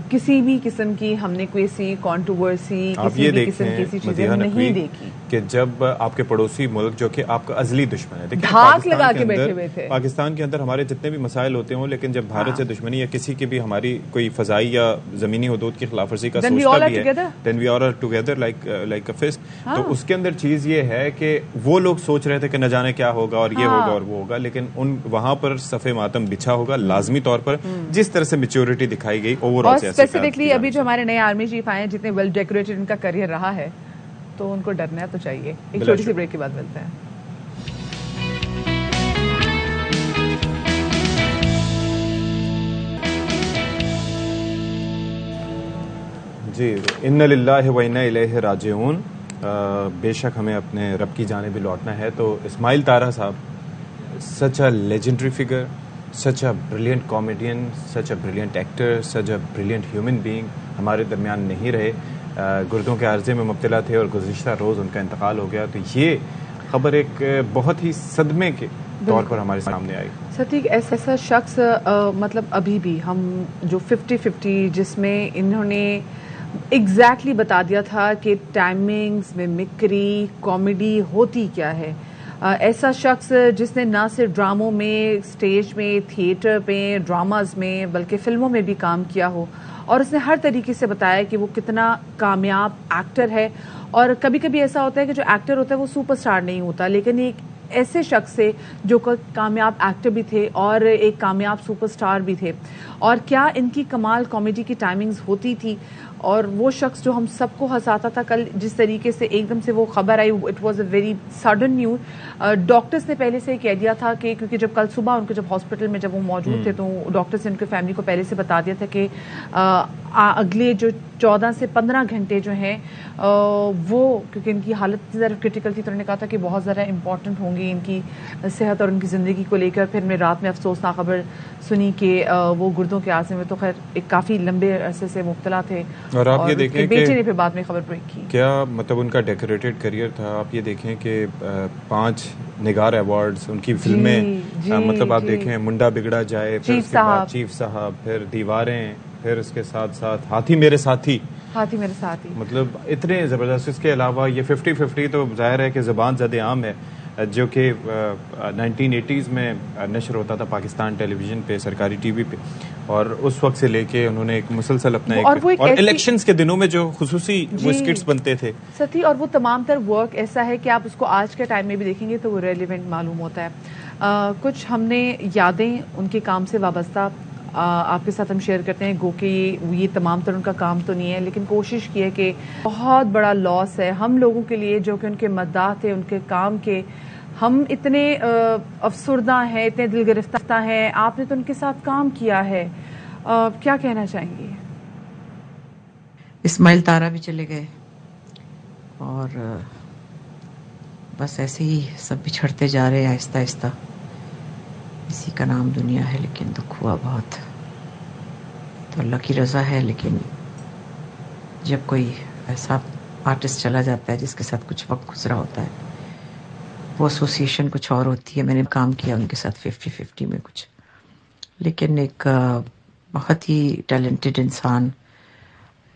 کسی بھی قسم کی ہم نے کوئی ایسی کانٹروورسی، کسی بھی قسم کی ایسی چیزیں نہیں دیکھی کہ جب آپ کے پڑوسی ملک جو کہ آپ کا ازلی دشمن ہے، دھاک لگا کے بیٹھے ہوئے تھے. پاکستان کے اندر ہمارے جتنے بھی مسائل ہوتے ہوں لیکن جب بھارت سے دشمنی یا کسی کی بھی ہماری کوئی فضائی یا زمینی حدود کی خلاف ورزی کا سوچتا بھی ہے، then we all are together like a fist. تو اس کے اندر چیز یہ ہے کہ وہ لوگ سوچ رہے تھے کہ نہ جانے کیا ہوگا اور یہ ہوگا اور وہ ہوگا، لیکن وہاں پر صف ماتم بچھا ہوگا لازمی طور پر جس طرح سے میچورٹی دکھائی گئی اوور آل. اسپیسیفکلی ابھی جو ہمارے نئے آرمی چیف آئے ہیں جتنے ویل ڈیکوریٹڈ ان کا کریئر رہا ہے تو ان کو ڈرنا تو چاہیے. ایک چھوٹی سی بریک کے بعد ملتے ہیں. جی ان للہ و انا الیہ راجعون. بے شک ہمیں اپنے رب کی جانب لوٹنا ہے. تو اسماعیل طارہ صاحب such a legendary figure, such a brilliant comedian, such a brilliant actor, such a brilliant human being ہمارے درمیان نہیں رہے. گردوں کے عارضے میں مبتلا تھے اور گزشتہ روز ان کا انتقال ہو گیا. تو یہ خبر ایک بہت ہی صدمے کے طور پر ہمارے سامنے آئی. ایک ایسا شخص مطلب ابھی بھی ہم جو 50-50 جس میں انہوں نے ایگزیکٹلی بتا دیا تھا کہ ٹائمنگز میں مکری کامیڈی ہوتی کیا ہے. ایسا شخص جس نے نہ صرف ڈراموں میں، اسٹیج میں، تھیٹر میں، ڈراماز میں بلکہ فلموں میں بھی کام کیا ہو اور اس نے ہر طریقے سے بتایا کہ وہ کتنا کامیاب ایکٹر ہے. اور کبھی کبھی ایسا ہوتا ہے کہ جو ایکٹر ہوتا ہے وہ سپر اسٹار نہیں ہوتا لیکن ایک ایسے شخص سے جو کامیاب ایکٹر بھی تھے اور ایک کامیاب سپر سٹار بھی تھے, اور کیا ان کی کمال کامیڈی کی ٹائمنگز ہوتی تھی, اور وہ شخص جو ہم سب کو ہنساتا تھا. کل جس طریقے سے ایک دم سے وہ خبر آئی, it was a very sudden news. Doctors نے پہلے سے کہہ دیا تھا کہ کیونکہ جب کل صبح ان کو جب ہاسپٹل میں جب وہ موجود تھے تو ڈاکٹرز نے ان کی فیملی کو پہلے سے بتا دیا تھا کہ اگلے جو 14 سے 15 گھنٹے جو ہیں وہ, کیونکہ ان کی حالت ذرا کرٹیکل تھی, تو انہوں نے کہا تھا کہ بہت زیادہ امپورٹنٹ ہوں گی ان کی صحت اور ان کی زندگی کو لے کر. پھر میں رات میں افسوسناک خبر سنی کہ وہ گردوں کے عازم میں تو خیر ایک کافی لمبے عرصے سے مبتلا تھے, اور آپ یہ دیکھیں بیٹے نے پھر بعد میں خبر بریک کی. کیا مطلب ان کا ڈیکوریٹڈ کریئر تھا. آپ یہ دیکھیں کہ 5 نگار ایوارڈز ان کی فلمیں, مطلب آپ دیکھیں منڈا بگڑا جائے, پھر اس کے بعد چیف صاحب, پھر دیواریں, پھر اس کے ساتھ ساتھ ہاتھی میرے ساتھی, مطلب اتنے زبردست. اس کے علاوہ یہ 50-50 تو ظاہر ہے کہ زبان زد عام ہے, جو کہ 1980s میں نشر ہوتا تھا پاکستان ٹیلی ویژن پہ, سرکاری ٹی وی پہ, اور اس وقت سے لے کے انہوں نے ایک مسلسل اپنا اور الیکشنز کے دنوں میں جو خصوصی وہ اسکٹس بنتے تھے ساتھی, اور وہ تمام تر ورک ایسا ہے کہ آپ اس کو آج کے ٹائم میں بھی دیکھیں گے تو وہ ریلیونٹ معلوم ہوتا ہے. کچھ ہم نے یادیں ان کے کام سے وابستہ آپ کے ساتھ ہم شیئر کرتے ہیں, گو کہ یہ تمام تر ان کا کام تو نہیں ہے, لیکن کوشش کی ہے کہ بہت بڑا لاس ہے ہم لوگوں کے لیے جو کہ ان کے مداح تھے ان کے کام کے. ہم اتنے افسردہ ہیں, اتنے دل گرفتہ ہیں, آپ نے تو ان کے ساتھ کام کیا ہے, کیا کہنا چاہیں گے؟ اسماعیل تارا بھی چلے گئے اور بس ایسے ہی سب بچھڑتے جا رہے ہیں آہستہ آہستہ, اسی کا نام دنیا ہے. لیکن دکھ ہوا بہت, تو اللہ کی رضا ہے. لیکن جب کوئی ایسا آرٹسٹ چلا جاتا ہے جس کے ساتھ کچھ وقت گزرا ہوتا ہے, وہ ایسوسیشن کچھ اور ہوتی ہے. میں نے کام کیا ان کے ساتھ 50-50 میں کچھ, لیکن ایک بہت ہی ٹیلنٹڈ انسان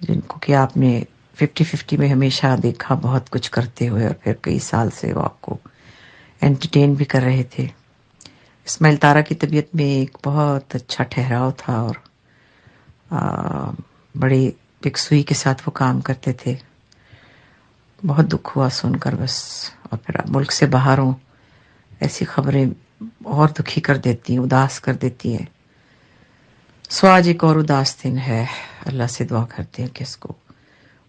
جن کو کہ آپ نے 50-50 میں ہمیشہ دیکھا بہت کچھ کرتے ہوئے, اور پھر کئی سال سے وہ آپ کو انٹرٹین بھی کر رہے تھے. اسماعیل تارا کی طبیعت میں ایک بہت اچھا ٹھہراؤ تھا, اور بڑی یکسوئی کے ساتھ وہ کام کرتے تھے. بہت دکھ ہوا سن کر بس. اور پھر ملک سے باہر ہوں, ایسی خبریں اور دکھی کر دیتی ہیں, اداس کر دیتی ہیں. سو آج ایک اور اداس دن ہے. اللہ سے دعا کرتے ہیں کہ اس کو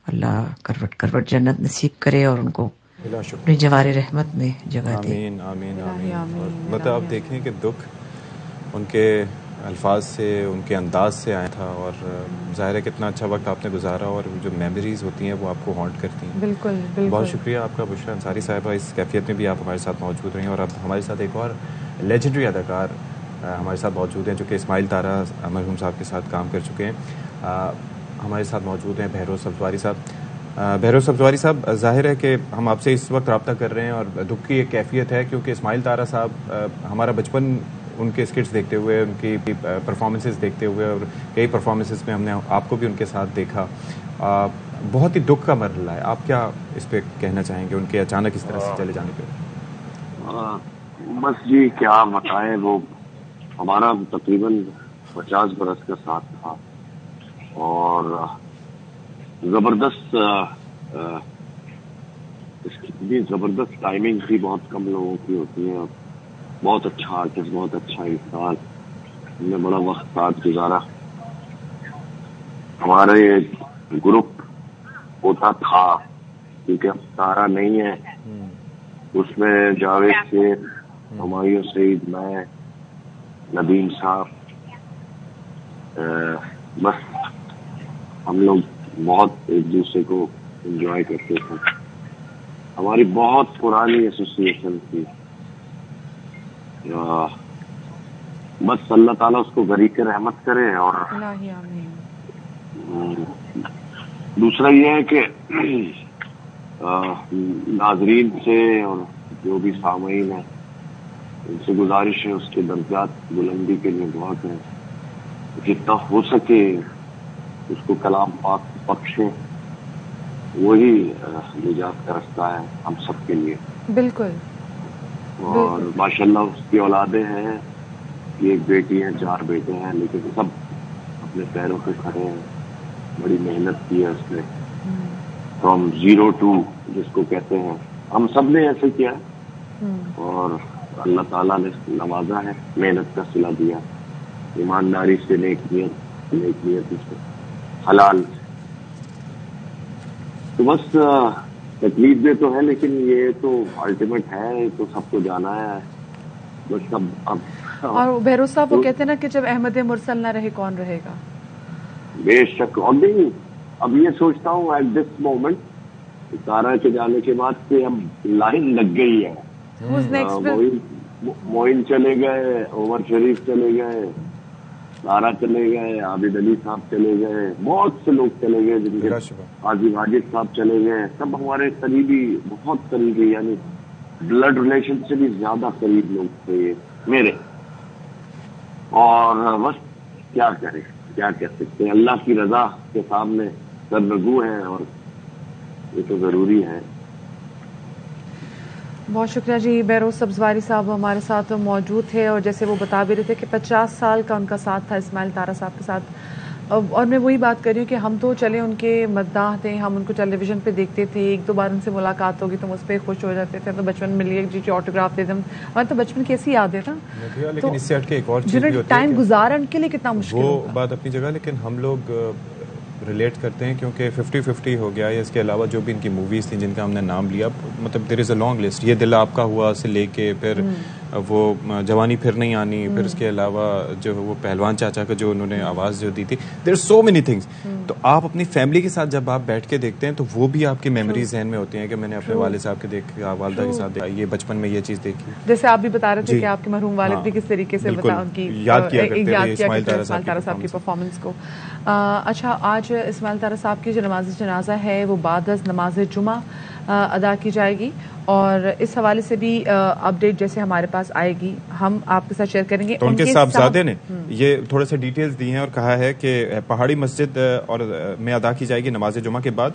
اللہ کروٹ کروٹ جنت نصیب کرے اور ان کو اپنے جوار رحمت میں جگہ دے. آمین آمین آمین. مطلب آپ دیکھیں کہ دکھ ان کے الفاظ سے, ان کے انداز سے آیا تھا, اور ظاہر ہے کتنا اچھا وقت آپ نے گزارا, اور جو میموریز ہوتی ہیں وہ آپ کو ہانٹ کرتی ہیں. بالکل. بہت شکریہ آپ کا بشرا انصاری صاحبہ, اس کیفیت میں بھی آپ ہمارے ساتھ موجود رہی ہیں. اور اب ہمارے ساتھ ایک اور لیجنڈری اداکار ہمارے ساتھ موجود ہیں جو کہ اسماعیل تارا مرحوم صاحب کے ساتھ کام کر چکے ہیں. ہمارے ساتھ موجود ہیں بہروز سبزواری صاحب. بہروز سبزواری صاحب, ظاہر ہے کہ ہم آپ سے اس وقت رابطہ کر رہے ہیں اور دکھ کی ایک کیفیت ہے, کیونکہ اسماعیل تارا صاحب ہمارا بچپن ان کے اسکٹس دیکھتے ہوئے, ان کی پرفارمنسز دیکھتے ہوئے, اور کئی پرفارمنسز میں ہم نے آپ کو بھی ان کے ساتھ دیکھا. بہت ہی دکھ کا مرحلہ ہے. آپ کیا اس پہ کہنا چاہیں گے ان کے اچانک اس طرح سے چلے جانے پہ؟ بس جی کیا بتائیں, وہ ہمارا تقریباً 50 برس کا ساتھ تھا, اور زبردست اس کی زبردست ٹائمنگ بھی بہت کم لوگوں کی ہوتی ہے. بہت اچھا آرٹسٹ, بہت اچھا انسان, ہم نے بڑا وقت ساتھ گزارا. ہمارے گروپ ہوتا تھا کیونکہ اب تارا نہیں ہے, اس میں جاوید شیخ, ہمایوں سعید, میں, ندیم صاحب, بس ہم لوگ بہت ایک دوسرے کو انجوائے کرتے تھے. ہماری بہت پرانی ایسوسیشن تھی. بس اللہ تعالیٰ اس کو غریق رحمت کرے. اور دوسرا یہ ہے کہ ناظرین سے اور جو بھی سامعین ہیں ان سے گزارش ہے اس کے درجات بلندی کے لیے دعا کریں, جتنا ہو سکے اس کو کلام پاک بخشیں. وہی نجات کا رستہ ہے ہم سب کے لیے. بالکل. اور ماشاءاللہ اس کی اولادیں ہیں, ایک بیٹی ہے, 4 بیٹے ہیں, لیکن سب اپنے پیروں پہ کھڑے ہیں. بڑی محنت کی ہے اس نے, فرام 0 to جس کو کہتے ہیں, ہم سب نے ایسے کیا. اور اللہ تعالیٰ نے نوازا ہے, محنت کا صلہ دیا, ایمانداری سے, نیک نیت سے, حلال سے. تو بس تکلیف دے تو ہے, لیکن یہ تو الٹیمیٹ ہے, تو سب کو جانا ہے بس. اب اور بہروز صاحب وہ کہتے ہیں نا کہ جب احمد مرسل نہ رہے کون رہے گا. بے شک. اور نہیں, اب یہ سوچتا ہوں ایٹ دس مومنٹ تارا کے جانے کے بعد سے اب لائن لگ گئی ہے. معین چلے گئے, عمر شریف چلے گئے, تارا چلے گئے, عابد علی صاحب چلے گئے, بہت سے لوگ چلے گئے, جن کے قاضی ماجد صاحب چلے گئے. سب ہمارے قریبی, بہت قریبی, یعنی بلڈ ریلیشن سے بھی زیادہ قریب لوگ تھے یہ میرے. اور بس کیا کریں, کیا کہہ سکتے ہیں, اللہ کی رضا کے سامنے سرنگو ہیں, اور یہ تو ضروری ہے. بہت شکریہ جی. بہروز سبزواری صاحب ہمارے ساتھ موجود تھے, اور جیسے وہ بتا بھی رہے تھے کہ 50 سال کا ان کا ساتھ تھا اسماعیل طارا صاحب کے ساتھ. اور میں وہی بات کر رہی ہوں کہ ہم تو چلے ان کے مداح تھے, ہم ان کو ٹیلی ویژن پہ دیکھتے تھے, ایک دو بار ان سے ملاقات ہوگی تو ہم اس پہ خوش ہو جاتے تھے, تو بچپن میں لیے جی آٹوگراف دے دیں. ہمارے تو بچپن کیسی یادیں تھا, لیکن اس سے ہٹ کے ایک اور چیز بھی ہوتی ہے, ٹائم گزارا ان کے لیے کتنا مشکل. وہ بات اپنی جگہ, لیکن ہم لوگ ریلیٹ کرتے ہیں کیونکہ 50-50 ہو گیا. اس کے علاوہ جو بھی ان کی موویز تھیں جن کا ہم نے نام لیا, مطلب دیر از اے لانگ لسٹ. یہ دل آپ کا ہوا سے لے کے پھر وہ جوانی پھر نہیں آنی, پھر اس کے علاوہ جو وہ پہلوان چاچا کا جو انہوں نے آواز جو دی تھی, دیر سو مینی تھنگس. تو آپ اپنی فیملی کے ساتھ جب آپ بیٹھ کے دیکھتے ہیں تو وہ بھی آپ کی میموریز ذہن میں ہوتی ہیں کہ میں نے اپنے والد صاحب کے دیکھا, والدہ کے ساتھ دیکھا, یہ بچپن میں یہ چیز دیکھی. جیسے آپ بھی بتا رہے تھے کہ آپ کے مرحوم والد بھی کس طریقے سے یاد کیا کرتے تھے اسماعیل طارا صاحب کی پرفارمنس کو. اچھا, آج اسماعیل طارا صاحب کی جو نماز جنازہ ہے وہ بعد از نماز جمعہ ادا کی جائے گی, اور اس حوالے سے بھی اپڈیٹ جیسے ہمارے پاس آئے گی ہم آپ کے ساتھ شیئر کریں گے. تو ان کے صاحبزادے نے یہ تھوڑے سے ڈیٹیلز دی ہیں اور کہا ہے کہ پہاڑی مسجد اور میں ادا کی جائے گی نماز جمعہ کے بعد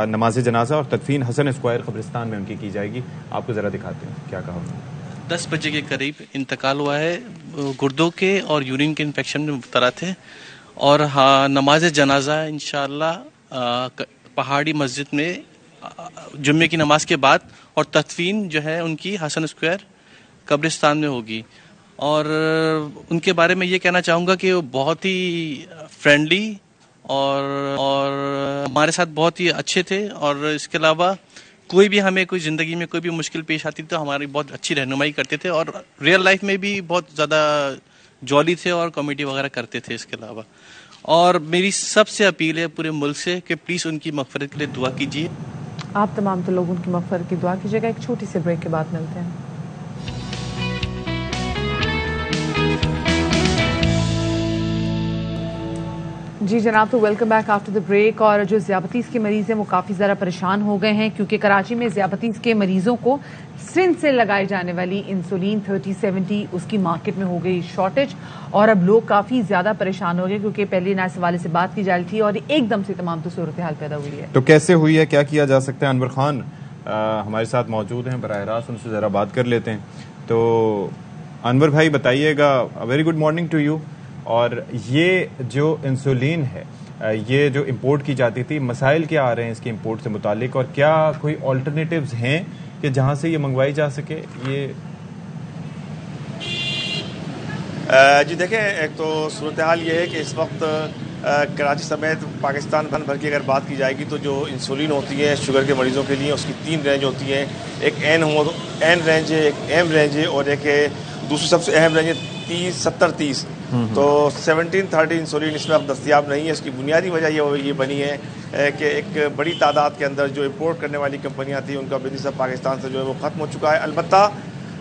نماز جنازہ, اور تدفین حسن اسکوائر قبرستان میں ان کی جائے گی. آپ کو ذرا دکھاتے ہیں کیا کہا انہوں نے. 10 بجے کے قریب انتقال ہوا ہے, گردوں کے اور یورین کے انفیکشن میں مبتلا تھے, اور نماز جنازہ انشاءاللہ پہاڑی مسجد میں جمعے کی نماز کے بعد, اور تدفین جو ہے ان کی حسن اسکوائر قبرستان میں ہوگی. اور ان کے بارے میں یہ کہنا چاہوں گا کہ وہ بہت ہی فرینڈلی اور ہمارے ساتھ بہت ہی اچھے تھے, اور اس کے علاوہ کوئی بھی ہمیں کوئی زندگی میں کوئی بھی مشکل پیش آتی تو ہماری بہت اچھی رہنمائی کرتے تھے, اور ریئل لائف میں بھی بہت زیادہ جولی تھے اور کامیڈی وغیرہ کرتے تھے. اس کے علاوہ اور میری سب سے اپیل ہے پورے ملک سے کہ پلیز ان کی مغفرت کے لیے دعا کیجیے. آپ تمام تو لوگ ان کی مغفرت کی دعا کیجیے گا. ایک چھوٹی سی بریک کے بعد ملتے ہیں. جی جناب, تو welcome back after the break. اور جو ذیابطیس کے مریض ہیں وہ کافی زیادہ پریشان ہو گئے ہیں, کیونکہ کراچی میں ذیابطیس کے مریضوں کو سرنج سے لگائی جانے والی انسولین 3070 اس کی مارکیٹ میں ہو گئی شارٹیج, اور اب لوگ کافی زیادہ پریشان ہو گئے کیونکہ پہلے نہ اس حوالے سے بات کی جا رہی تھی, اور ایک دم سے تمام تو صورتحال پیدا ہوئی ہے. تو کیسے ہوئی ہے, کیا کیا جا سکتا ہے؟ انور خان ہمارے ساتھ موجود ہیں براہ راست, ان سے ذرا بات کر لیتے ہیں. تو انور بھائی بتائیے گا, very good morning to you. اور یہ جو انسولین ہے یہ جو امپورٹ کی جاتی تھی, مسائل کیا آ رہے ہیں اس کی امپورٹ سے متعلق, اور کیا کوئی آلٹرنیٹیوز ہیں کہ جہاں سے یہ منگوائی جا سکے؟ یہ جی دیکھیں, ایک تو صورتحال یہ ہے کہ اس وقت کراچی سمیت پاکستان بھر کی اگر بات کی جائے گی تو جو انسولین ہوتی ہے شوگر کے مریضوں کے لیے اس کی 3 رینج ہوتی ہیں. ایک این رینج ہے, ایک ایم رینج ہے, اور ایک دوسری سب سے اہم رینج ہے 70-30. تو 1730 انسولین اس میں اب دستیاب نہیں ہے. اس کی بنیادی وجہ یہ بنی ہے کہ ایک بڑی تعداد کے اندر جو امپورٹ کرنے والی کمپنیاں تھیں ان کا بزنس اب پاکستان سے جو ہے وہ ختم ہو چکا ہے. البتہ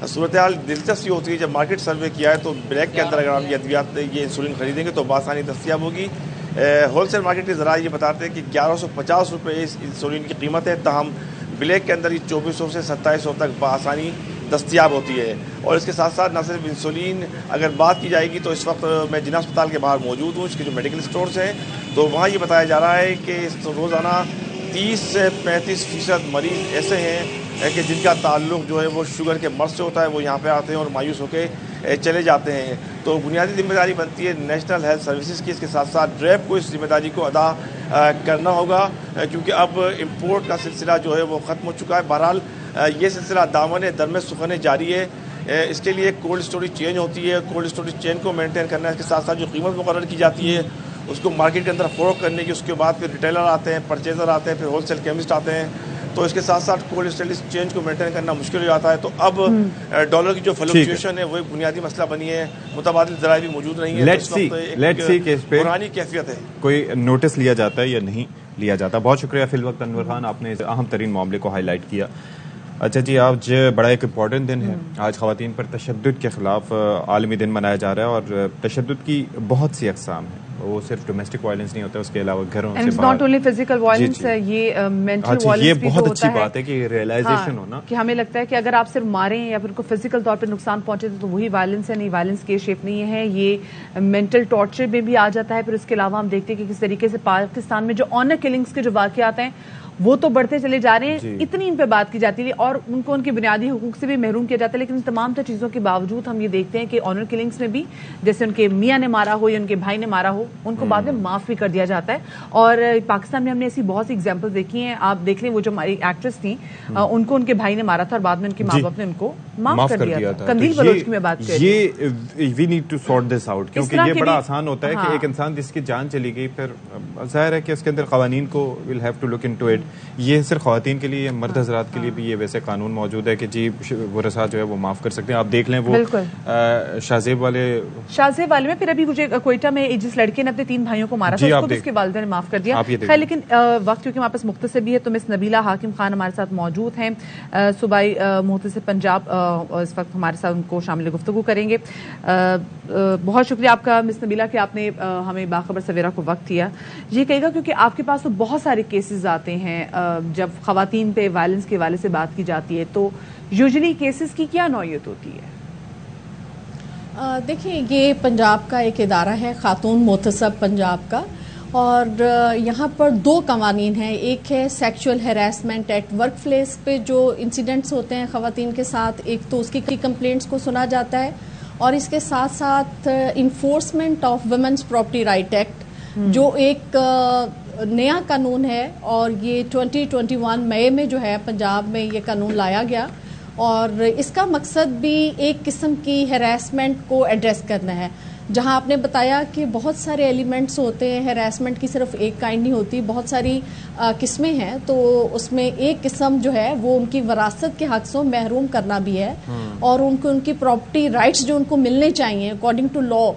صورتحال دلچسپی ہوتی ہے, جب مارکیٹ سروے کیا ہے تو بلیک کے اندر اگر ہم یہ ادویات یہ انسولین خریدیں گے تو بآسانی دستیاب ہوگی. ہول سیل مارکیٹ کے ذرائع یہ بتاتے ہیں کہ 1150 روپے اس انسولین کی قیمت ہے, تاہم بلیک کے اندر یہ 2400 سے 2700 تک بآسانی دستیاب ہوتی ہے. اور اس کے ساتھ ساتھ نہ صرف انسولین اگر بات کی جائے گی تو اس وقت میں جناح اسپتال کے باہر موجود ہوں, اس کے جو میڈیکل اسٹورز ہیں, تو وہاں یہ بتایا جا رہا ہے کہ روزانہ 30 سے 35% مریض ایسے ہیں کہ جن کا تعلق جو ہے وہ شوگر کے مرض سے ہوتا ہے, وہ یہاں پہ آتے ہیں اور مایوس ہو کے چلے جاتے ہیں. تو بنیادی ذمہ داری بنتی ہے نیشنل ہیلتھ سروسز کی. اس کے ساتھ ساتھ ڈریپ کو اس ذمہ داری کو ادا کرنا ہوگا, کیونکہ اب امپورٹ کا سلسلہ جو ہے وہ ختم ہو چکا ہے. بہرحال یہ سلسلہ دامن درم سخن جاری ہے. اس کے لیے ایک کولڈ اسٹوریج چین ہوتی ہے. کولڈ اسٹوریج چین کو مینٹین کرنا ہے. اس کے ساتھ ساتھ جو قیمت مقرر کی جاتی ہے اس کو مارکیٹ کے اندر فروخت کرنے کی, اس کے بعد پھر ریٹیلر آتے ہیں, پرچیزر آتے ہیں, پھر ہول سیل کیمسٹ آتے ہیں. تو اس کے ساتھ ساتھ کولڈ اسٹوریج چین کو مینٹین کرنا مشکل ہو جاتا ہے. تو اب ڈالر کی جو فلکچویشن ہے وہ ایک بنیادی مسئلہ بنی ہے. متبادل ذرائع بھی موجود نہیں ہے. پرانی کیفیت ہے. کوئی نوٹس لیا جاتا ہے یا نہیں لیا جاتا؟ بہت شکریہ فی الوقت انور خان, آپ نے اہم ترین معاملے کو ہائی لائٹ کیا. اچھا جی, آج بڑا ایک امپورٹنٹ دن ہے. آج خواتین پر تشدد کے خلاف عالمی دن منایا جا رہا ہے, اور تشدد کی بہت سی اقسام ہیں. وہ صرف ڈومیسٹک وائلنس نہیں ہوتا, اس کے علاوہ گھروں سے باہر, ناٹ اونلی فزیکل وائلنس, یہ مینٹل وائلنس یہ بھی بہت اچھی بات ہے کہ ریئلائزیشن ہونا, کہ ہمیں لگتا ہے کہ اگر آپ صرف ماریں یا پھر کو فزیکل طور پہ نقصان پہنچے تو وہی وائلنس ہے. نہیں, وائلنس کی شیپ نہیں ہے, یہ مینٹل ٹارچر میں بھی آ جاتا ہے. پھر اس کے علاوہ ہم دیکھتے ہیں کہ کس طریقے سے پاکستان میں جو آنر کلنگز کے جو واقعات ہیں وہ تو بڑھتے چلے جا رہے ہیں. اتنی ان پہ بات کی جاتی ہے اور ان کو ان کے بنیادی حقوق سے بھی محروم کیا جاتا ہے. لیکن ان تمام تر چیزوں کے باوجود ہم یہ دیکھتے ہیں کہ آنر کلنگز میں بھی جیسے ان کے میاں نے مارا ہو یا ان کے بھائی نے مارا ہو, ان کو بعد میں معاف بھی کر دیا جاتا ہے. اور پاکستان میں ہم نے ایسی بہت سی ایگزامپل دیکھی ہیں. آپ دیکھ لیں, وہ جو ہماری ایکٹریس تھیں ان کو ان کے بھائی نے مارا تھا اور بعد میں ان کے ماں باپ نے ان کو معاف کر دیا تھا. قندیل بلوچ کی میں بات کر رہی ہوں. یہ we need to sort this out, کیونکہ یہ بڑا آسان ہوتا ہے کہ ایک انسان جس کی جان چلی گئی, پھر ظاہر ہے کہ اس کے اندر قوانین کو will have to look into it. یہ صرف خواتین کے لیے, مرد حضرات کے لیے بھی یہ ویسے قانون موجود ہے کہ جی ورثاء جو ہے وہ معاف کر سکتے ہیں. آپ دیکھ لیں وہ شاہزیب والے میں, پھر ابھی مجھے کوئٹہ میں جس لڑکے نے اپنے 3 بھائیوں کو مارا تھا اس کو بھی اس کے والدہ نے معاف کر دیا. خیر, لیکن وقت کیونکہ ہمارے پاس مختصر بھی ہے تو مس نبیلہ حاکم خان ہمارے ساتھ موجود ہیں, صوبائی محتسب پنجاب, اس وقت ہمارے ساتھ ان کو شامل گفتگو کریں گے. بہت شکریہ آپ کا مس نبیلہ کہ آپ نے ہمیں باخبر سویرا کو وقت دیا. یہ کہے گا کیونکہ آپ کے پاس تو بہت سارے کیسز آتے ہیں جب خواتین پہ وائلنس کے حوالے سے بات کی جاتی ہے, تو یوزلی کیسز کی کیا نوعیت ہوتی ہے؟ دیکھیں, یہ پنجاب کا ایک ادارہ ہے, خاتون محتسب پنجاب کا, اور یہاں پر 2 قوانین ہیں. ایک ہے sexual harassment at workplace پہ جو انسیڈنٹس ہوتے ہیں خواتین کے ساتھ, ایک تو اس کی کمپلینٹس کو سنا جاتا ہے, اور اس کے ساتھ ساتھ enforcement of women's property right act جو ایک نیا قانون ہے, اور یہ 2021 مئی میں جو ہے پنجاب میں یہ قانون لایا گیا, اور اس کا مقصد بھی ایک قسم کی ہیراسمنٹ کو ایڈریس کرنا ہے. جہاں آپ نے بتایا کہ بہت سارے ایلیمنٹس ہوتے ہیں, ہیراسمنٹ کی صرف ایک کائنڈ نہیں ہوتی, بہت ساری قسمیں ہیں, تو اس میں ایک قسم جو ہے وہ ان کی وراثت کے حق سے محروم کرنا بھی ہے, اور ان کو ان کی پراپرٹی رائٹس جو ان کو ملنے چاہیے اکارڈنگ ٹو لا,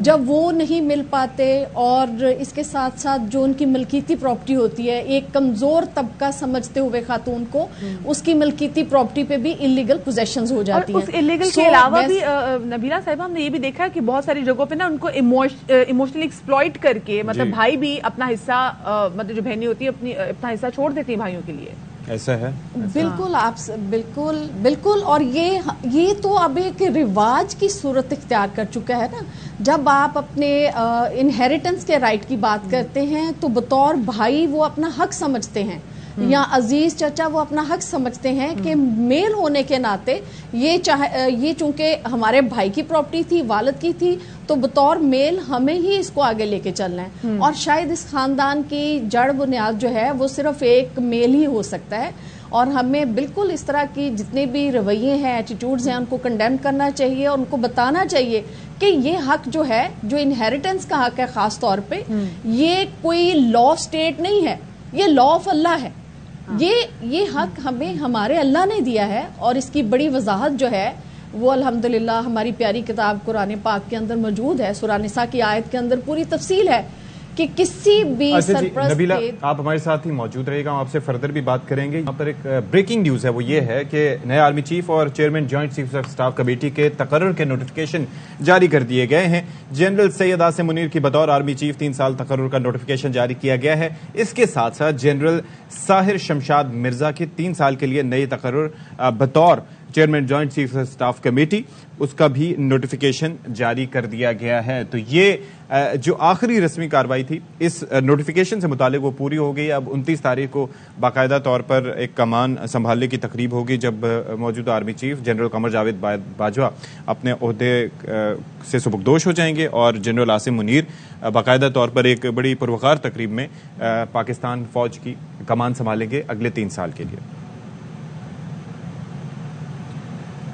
جب وہ نہیں مل پاتے, اور اس کے ساتھ ساتھ جو ان کی ملکیتی پراپرٹی ہوتی ہے, ایک کمزور طبقہ سمجھتے ہوئے خاتون کو اس کی ملکیتی پراپرٹی پہ بھی انلیگل پوزیشنز ہو جاتی ہیں. اس انلیگل کے علاوہ بھی نبیلہ صاحبہ ہم نے یہ بھی دیکھا ہے کہ بہت ساری جگہوں پہ نا ان کو ایموشنلی ایکسپلائٹ کر کے, مطلب بھائی بھی اپنا حصہ, مطلب جو بہنیں ہوتی ہیں اپنا حصہ چھوڑ دیتی ہیں بھائیوں کے لیے. ایسا ہے؟ بالکل, آپ بالکل. اور یہ تو اب ایک رواج کی صورت اختیار کر چکا ہے نا. جب آپ اپنے انہیریٹنس کے رائٹ کی بات کرتے ہیں تو بطور بھائی وہ اپنا حق سمجھتے ہیں, یا عزیز چچا وہ اپنا حق سمجھتے ہیں کہ میل ہونے کے ناطے یہ چونکہ ہمارے بھائی کی پراپرٹی تھی, والد کی تھی, تو بطور میل ہمیں ہی اس کو آگے لے کے چلنا ہے. اور شاید اس خاندان کی جڑ بنیاد جو ہے وہ صرف ایک میل ہی ہو سکتا ہے, اور ہمیں بالکل اس طرح کی جتنے بھی رویے ہیں, ایٹیٹیوڈز ہیں, ان کو کنڈیم کرنا چاہیے, اور ان کو بتانا چاہیے کہ یہ حق جو ہے, جو انہیریٹنس کا حق ہے خاص طور پہ, یہ کوئی لا اسٹیٹ نہیں ہے, یہ لا آف اللہ ہے. یہ حق ہمیں ہمارے اللہ نے دیا ہے, اور اس کی بڑی وضاحت جو ہے وہ الحمدللہ ہماری پیاری کتاب قرآن پاک کے اندر موجود ہے. سورہ نساء کی آیت کے اندر پوری تفصیل ہے کہ کسی بھی سرپرست. نبیلہ آپ ہمارے ساتھ ہی موجود رہے گا, ہم آپ سے فردر بھی بات کریں گے. یہاں پر ایک بریکنگ نیوز ہے, وہ یہ ہے کہ نئے آرمی چیف اور chairman joint chief of staff committee کے تقرر کے نوٹیفیکیشن جاری کر دیے گئے ہیں. جنرل سید عاصم منیر کی بطور آرمی چیف 3 سال تقرر کا نوٹیفیکیشن جاری کیا گیا ہے. اس کے ساتھ ساتھ جنرل ساحر شمشاد مرزا کی 3 سال کے لیے نئی تقرر بطور chairman joint chief of staff committee, اس کا بھی نوٹیفیکیشن جاری کر دیا گیا ہے. تو یہ جو آخری رسمی کارروائی تھی اس نوٹیفیکیشن سے متعلق وہ پوری ہو گئی. اب 29 تاریخ کو باقاعدہ طور پر ایک کمان سنبھالنے کی تقریب ہوگی, جب موجودہ army chief general Qamar Javed Bajwa اپنے عہدے سے سبکدوش ہو جائیں گے, اور جنرل عاصم منیر باقاعدہ طور پر ایک بڑی پروقار تقریب میں پاکستان فوج کی کمان سنبھالیں گے اگلے 3 سال کے لیے.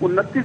29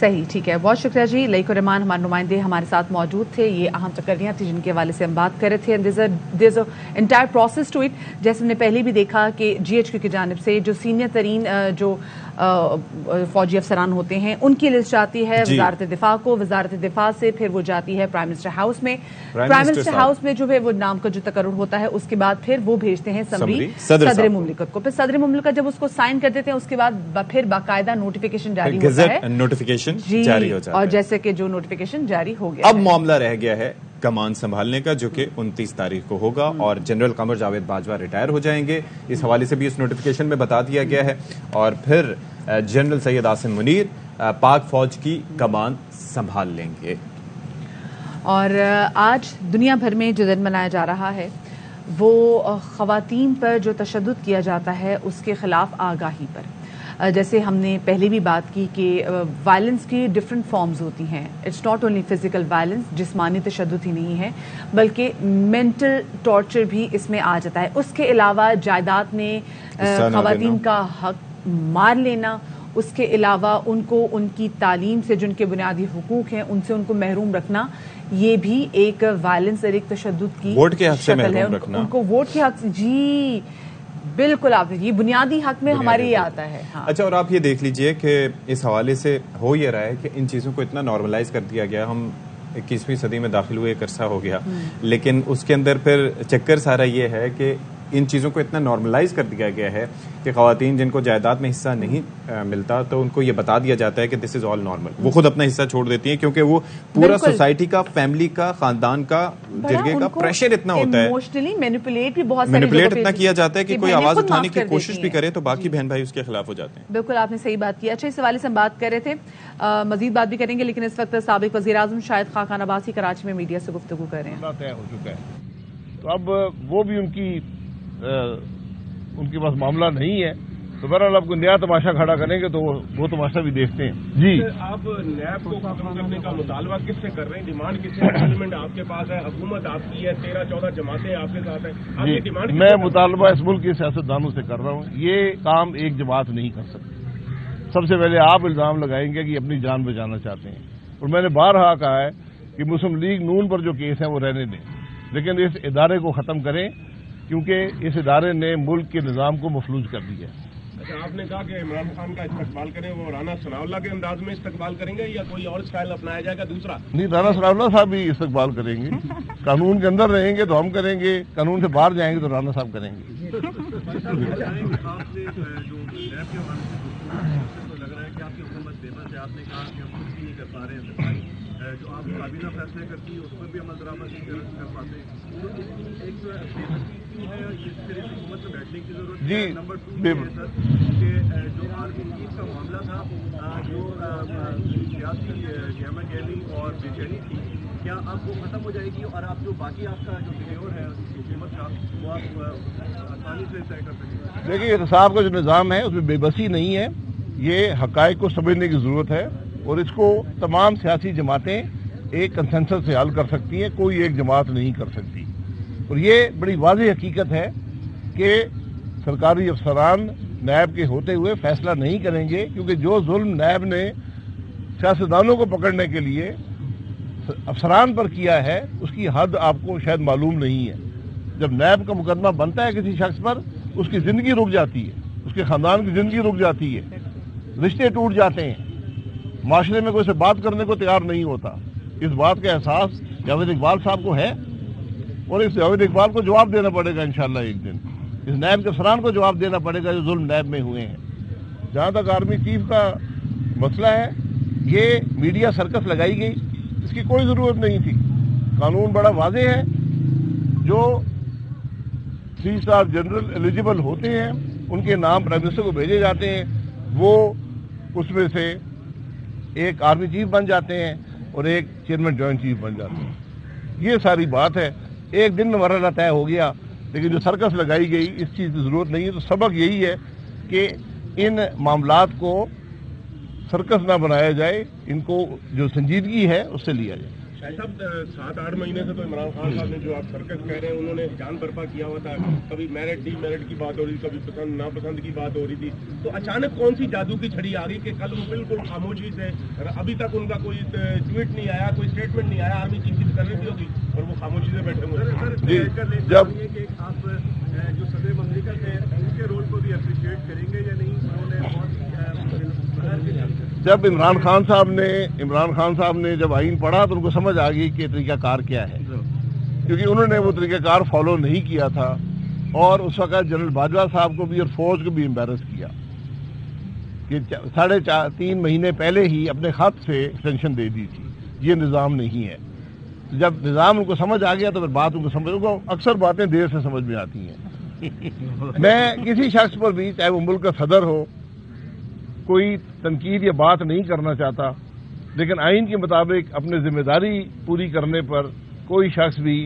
صحیح, ٹھیک ہے, بہت شکریہ جی. لئیک الرحمان ہمارے نمائندے ہمارے ساتھ موجود تھے. یہ اہم تقریاں تھیں جن کے حوالے سے ہم بات کر رہے تھے. there's an entire process to it. جیسے ہم نے پہلے بھی دیکھا کہ جی ایچ کیو کی جانب سے جو سینئر ترین جو فوجی افسران ہوتے ہیں ان کی لسٹ جاتی ہے وزارت دفاع کو, وزارت دفاع سے پھر وہ جاتی ہے پرائم منسٹر ہاؤس میں. پرائم منسٹر ہاؤس میں جو ہے وہ نام کا جو تقرر ہوتا ہے اس کے بعد پھر وہ بھیجتے ہیں سمری صدر مملکت کو. پھر صدر مملکت جب اس کو سائن کر دیتے ہیں اس کے بعد پھر باقاعدہ نوٹیفیکیشن جاری ہوتا ہے, نوٹیفیکیشن جاری ہو جاتا ہے. اور جیسے کہ جو نوٹیفیکیشن جاری ہو گیا, اب معاملہ رہ گیا ہے کمان سنبھالنے کا جو کہ 29 تاریخ کو ہوگا, اور جنرل قمر جاوید باجوہ ریٹائر ہو جائیں گے. اس حوالے سے بھی اس نوٹیفیکیشن میں بتا دیا گیا ہے. اور پھر جنرل سید عاصم منیر پاک فوج کی کمان سنبھال لیں گے. اور آج دنیا بھر میں جو دن منایا جا رہا ہے وہ خواتین پر جو تشدد کیا جاتا ہے اس کے خلاف آگاہی پر. جیسے ہم نے پہلے بھی بات کی کہ وائلنس کی ڈفرینٹ فارمز ہوتی ہیں. It's not only physical violence, جسمانی تشدد ہی نہیں ہے بلکہ مینٹل ٹارچر بھی اس میں آ جاتا ہے. اس کے علاوہ جائیداد میں خواتین کا حق مار لینا, اس کے علاوہ ان کو ان کی تعلیم سے جو ان کے بنیادی حقوق ہیں ان سے ان کو محروم رکھنا, یہ بھی ایک وائلنس اور ایک تشدد کی ووٹ کے حق سے شکل ہے. محروم رکھنا, ان کو ووٹ کے حق سے, جی بالکل, آپ یہ بنیادی حق میں ہمارے یہ آتا ہے. اچھا, اور آپ یہ دیکھ لیجئے کہ اس حوالے سے ہو یہ رہا ہے کہ ان چیزوں کو اتنا نارملائز کر دیا گیا. ہم 21ویں صدی میں داخل ہوئے, ایک عرصہ ہو گیا, لیکن اس کے اندر پھر چکر سارا یہ ہے کہ ان چیزوں کو اتنا نارملائز کر دیا گیا ہے کہ خواتین جن کو جائیداد میں حصہ نہیں ملتا تو ان کو یہ بتا دیا جاتا ہے کہ دس از آل نارمل. وہ خود اپنا حصہ چھوڑ دیتی ہیں کیونکہ وہ پورا سوسائٹی کا, فیملی کا, خاندان کا, جرگے کا پریشر اتنا ہوتا ہے, ایموشنلی مینیپولیٹ بھی بہت مینیپولیٹ اتنا کیا جاتا ہے کہ کوئی آواز اٹھانے کی کوشش بھی کرے تو باقی بہن بھائی اس کے خلاف ہو جاتے ہیں. بالکل, آپ نے صحیح بات کی. اچھا, اس حوالے سے ہم بات کر رہے تھے, مزید بات بھی کریں گے, لیکن اس وقت سابق وزیر اعظم شاہد خاقان عباسی کراچی میں میڈیا سے گفتگو کر رہے ہیں. طے ہو چکا ہے تو اب وہ بھی ان کے پاس معاملہ نہیں ہے, تو بہرحال آپ کو نیا تماشا کھڑا کریں گے تو وہ تماشا بھی دیکھتے ہیں. جی, آپ نیب کو ختم کرنے کا مطالبہ کس سے کر رہے ہیں؟ ڈیمانڈ کس سے؟ پارلیمنٹ آپ کے پاس ہے, حکومت آپ کی ہے, 13-14 جماعتیں آپ کے ساتھ ہیں. جی, میں مطالبہ اس ملک کے سیاستدانوں سے کر رہا ہوں. یہ کام ایک جماعت نہیں کر سکتی. سب سے پہلے آپ الزام لگائیں گے کہ اپنی جان بچانا چاہتے ہیں, اور میں نے بارہا کہا ہے کہ مسلم لیگ نون پر جو کیس ہیں وہ رہنے دیں, لیکن اس ادارے کو ختم کریں کیونکہ اس ادارے نے ملک کے نظام کو مفلوج کر دیا ہے. اچھا, آپ نے کہا کہ عمران خان کا استقبال کریں, وہ رانا ثناء اللہ کے انداز میں استقبال کریں گے یا کوئی اور اسٹائل اپنایا جائے گا دوسرا؟ نہیں, رانا ثناء اللہ صاحب بھی استقبال کریں گے. قانون کے اندر رہیں گے تو ہم کریں گے, قانون سے باہر جائیں گے تو رانا صاحب کریں گے. جو آپ کابینہ فیصلے کرتی ہے اس پر بھی عمل درآمد نہیں کر پاتے. ایک ہے حکومت میں بیٹھنے کی ضرورت ہے. نمبر 2 یہ ہے سر کہ جو آرمی چیف کا معاملہ تھا, جو سیاسی گہما گہمی اور بے چینی تھی, کیا آپ کو ختم ہو جائے گی اور آپ جو باقی آپ کا جو ٹینیور ہے حکومت کا وہ آپ آسانی سے طے کر سکیں گے؟ دیکھیے, احتساب کا جو نظام ہے اس میں بے بسی نہیں ہے. یہ حقائق کو سمجھنے کی ضرورت ہے اور اس کو تمام سیاسی جماعتیں ایک کنسنسس سے حل کر سکتی ہیں, کوئی ایک جماعت نہیں کر سکتی. اور یہ بڑی واضح حقیقت ہے کہ سرکاری افسران نیب کے ہوتے ہوئے فیصلہ نہیں کریں گے, کیونکہ جو ظلم نیب نے سیاستدانوں کو پکڑنے کے لیے افسران پر کیا ہے اس کی حد آپ کو شاید معلوم نہیں ہے. جب نیب کا مقدمہ بنتا ہے کسی شخص پر, اس کی زندگی رک جاتی ہے, اس کے خاندان کی زندگی رک جاتی ہے, رشتے ٹوٹ جاتے ہیں, معاشرے میں کوئی سے بات کرنے کو تیار نہیں ہوتا. اس بات کا احساس جاوید اقبال صاحب کو ہے, اور اس جاوید اقبال کو جواب دینا پڑے گا انشاءاللہ ایک دن. اس نیب کے افسران کو جواب دینا پڑے گا جو ظلم نیب میں ہوئے ہیں. جہاں تک آرمی چیف کا مسئلہ ہے, یہ میڈیا سرکس لگائی گئی, اس کی کوئی ضرورت نہیں تھی. قانون بڑا واضح ہے, جو 3 اسٹار جنرل ایلیجیبل ہوتے ہیں ان کے نام پرائم منسٹر کو بھیجے جاتے ہیں, وہ اس میں سے ایک آرمی چیف بن جاتے ہیں اور ایک چیئرمین جوائنٹ چیف بن جاتے ہیں. یہ ساری بات ہے, ایک دن میں مرحلہ طے ہو گیا, لیکن جو سرکس لگائی گئی اس چیز کی ضرورت نہیں ہے. تو سبق یہی ہے کہ ان معاملات کو سرکس نہ بنایا جائے, ان کو جو سنجیدگی ہے اس سے لیا جائے. صاحب 7-8 مہینے سے تو عمران خان صاحب نے جو آپ سرکس کہہ رہے ہیں انہوں نے جان برپا کیا ہوا تھا. کبھی میرٹ ڈی میرٹ کی بات ہو رہی تھی, کبھی پسند ناپسند کی بات ہو رہی تھی. تو اچانک کون سی جادو کی چھڑی آ گئی کہ کل وہ بالکل خاموشی سے, ابھی تک ان کا کوئی ٹویٹ نہیں آیا, کوئی اسٹیٹمنٹ نہیں آیا, آرمی چیف کر رہی تھی ہوگی اور وہ خاموشی سے بیٹھے ہوئے. جب آپ جو صدر مملکت ہے ان کے رول کو بھی اپریشیٹ کریں گے یا نہیں؟ جب عمران خان صاحب نے جب آئین پڑھا تو ان کو سمجھ آ گئی کہ طریقہ کار کیا ہے, کیونکہ انہوں نے وہ طریقہ کار فالو نہیں کیا تھا اور اس وقت جنرل باجوہ صاحب کو بھی اور فوج کو بھی امبیرس کیا کہ 3.5 مہینے پہلے ہی اپنے خط سے ایکسٹینشن دے دی تھی. یہ نظام نہیں ہے. جب نظام ان کو سمجھ آ گیا تو پھر بات ان کو اکثر باتیں دیر سے سمجھ میں آتی ہیں. میں کسی شخص پر بھی, چاہے وہ ملک کا صدر ہو, کوئی تنقید یا بات نہیں کرنا چاہتا, لیکن آئین کے مطابق اپنی ذمہ داری پوری کرنے پر کوئی شخص بھی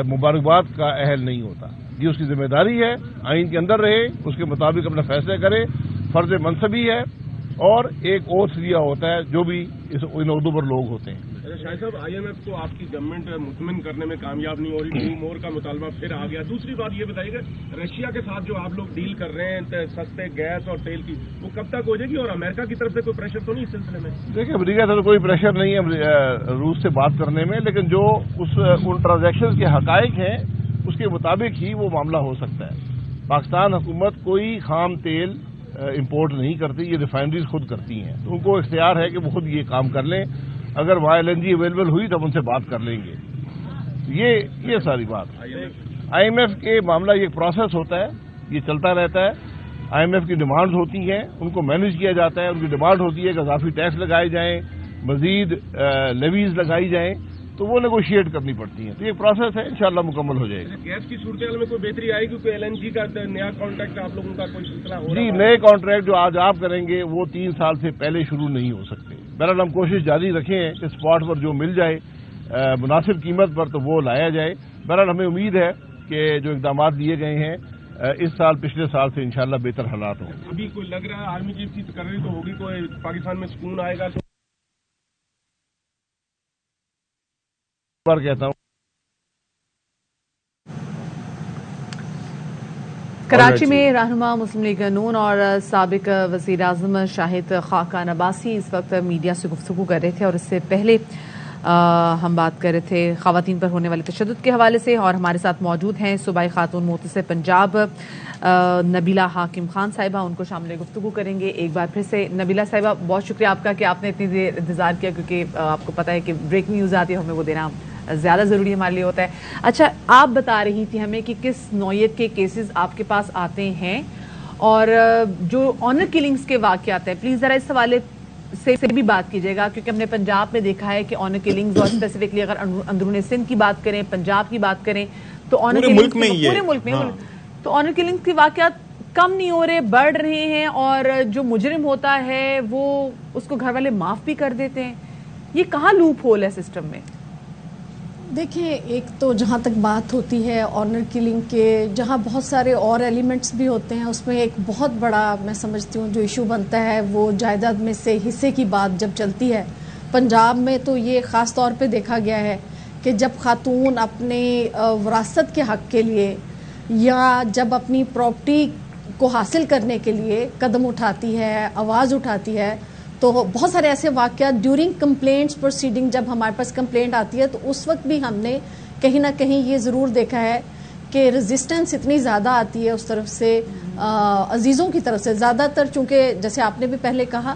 مبارکباد کا اہل نہیں ہوتا. یہ اس کی ذمہ داری ہے, آئین کے اندر رہے, اس کے مطابق اپنا فیصلے کرے, فرض منصبی ہے اور ایک اوتھ لیا ہوتا ہے جو بھی ان عہدوں پر لوگ ہوتے ہیں. شاہد صاحب, IMF کو آپ کی گورنمنٹ مطمئن کرنے میں کامیاب نہیں ہو رہی, ٹو مور کا مطالبہ پھر آ گیا. دوسری بات یہ بتائیے گا, رشیا کے ساتھ جو آپ لوگ ڈیل کر رہے ہیں سستے گیس اور تیل کی, وہ کب تک ہو جائے گی اور امریکہ کی طرف سے کوئی پریشر تو نہیں اس سلسلے میں؟ دیکھیں, امریکہ سے تو کوئی پریشر نہیں ہے روس سے بات کرنے میں, لیکن جو ان ٹرانزیکشن کے حقائق ہیں اس کے مطابق ہی وہ معاملہ ہو سکتا ہے. پاکستان حکومت کوئی خام تیل امپورٹ نہیں کرتی, یہ ریفائنریز خود کرتی ہیں, تو ان کو اختیار ہے کہ وہ خود یہ کام کر لیں. اگر وہاں LNG اویلیبل ہوئی تو ہم ان سے بات کر لیں گے. یہ ساری بات. IMF کے معاملہ یہ پروسیس ہوتا ہے, یہ چلتا رہتا ہے. IMF کی ڈیمانڈز ہوتی ہیں, ان کو مینیج کیا جاتا ہے. ان کی ڈیمانڈ ہوتی ہے کہ اضافی ٹیکس لگائے جائیں, مزید لیویز لگائی جائیں, تو وہ نیگوشیٹ کرنی پڑتی ہیں. تو یہ پروسیس ہے, انشاءاللہ مکمل ہو جائے گا. گیس کی صورتحال میں کوئی بہتری آئے گی کہ LNG کا نیا کانٹریکٹ آپ لوگوں کا کوئی سلسلہ ہو رہا ہے؟ جی, نئے کانٹریکٹ جو آج آپ کریں گے وہ 3 سال سے پہلے شروع نہیں ہو سکتے. بہرحال ہم کوشش جاری رکھیں ہیں کہ اسپاٹ پر جو مل جائے مناسب قیمت پر تو وہ لایا جائے. بہرحال ہمیں امید ہے کہ جو اقدامات لیے گئے ہیں اس سال پچھلے سال سے انشاءاللہ بہتر حالات ہوں. ابھی کوئی لگ رہا ہے آرمی چیف کی تقرری تو ہوگی, کوئی پاکستان میں سکون آئے گا تو بار کہتا ہوں. کراچی میں رہنما مسلم لیگ نون اور سابق وزیر اعظم شاہد خاقان عباسی اس وقت میڈیا سے گفتگو کر رہے تھے, اور اس سے پہلے ہم بات کر رہے تھے خواتین پر ہونے والے تشدد کے حوالے سے. اور ہمارے ساتھ موجود ہیں صوبائی خاتون محتسب پنجاب نبیلہ حاکم خان صاحبہ, ان کو شامل گفتگو کریں گے. ایک بار پھر سے نبیلہ صاحبہ, بہت شکریہ آپ کا کہ آپ نے اتنی دیر انتظار کیا, کیونکہ آپ کو پتہ ہے کہ بریکنگ نیوز آتی ہے, ہمیں وہ دینا زیادہ ضروری ہمارے لیے ہوتا ہے. اچھا, آپ بتا رہی تھی ہمیں کہ کس نوعیت کے کیسز آپ کے پاس آتے ہیں اور جو آنر کلنگز کے واقعات ہیں, پلیز ذرا اس حوالے سے بھی بات کیجیے گا, کیونکہ ہم نے پنجاب میں دیکھا ہے کہ آنر کلنگز, اور اسپیسیفکلی اگر اندرون سندھ کی بات کریں, پنجاب کی بات کریں, تو آنر کلنگز پورے ملک میں تو آنر کلنگز کے واقعات کم نہیں ہو رہے, بڑھ رہے ہیں, اور جو مجرم ہوتا ہے وہ اس کو گھر والے معاف بھی کر دیتے ہیں. یہ کہاں لوپ ہول ہے سسٹم میں؟ دیکھیں, ایک تو جہاں تک بات ہوتی ہے آنر کلنگ کے, جہاں بہت سارے اور ایلیمنٹس بھی ہوتے ہیں, اس میں ایک بہت بڑا میں سمجھتی ہوں جو ایشو بنتا ہے وہ جائیداد میں سے حصے کی بات جب چلتی ہے. پنجاب میں تو یہ خاص طور پہ دیکھا گیا ہے کہ جب خاتون اپنے وراثت کے حق کے لیے یا جب اپنی پراپرٹی کو حاصل کرنے کے لیے قدم اٹھاتی ہے, آواز اٹھاتی ہے, تو بہت سارے ایسے واقعات ڈیورنگ کمپلینٹس پروسیڈنگ, جب ہمارے پاس کمپلینٹ آتی ہے تو اس وقت بھی ہم نے کہیں نہ کہیں یہ ضرور دیکھا ہے کہ ریزسٹنس اتنی زیادہ آتی ہے اس طرف سے, عزیزوں کی طرف سے زیادہ تر, چونکہ جیسے آپ نے بھی پہلے کہا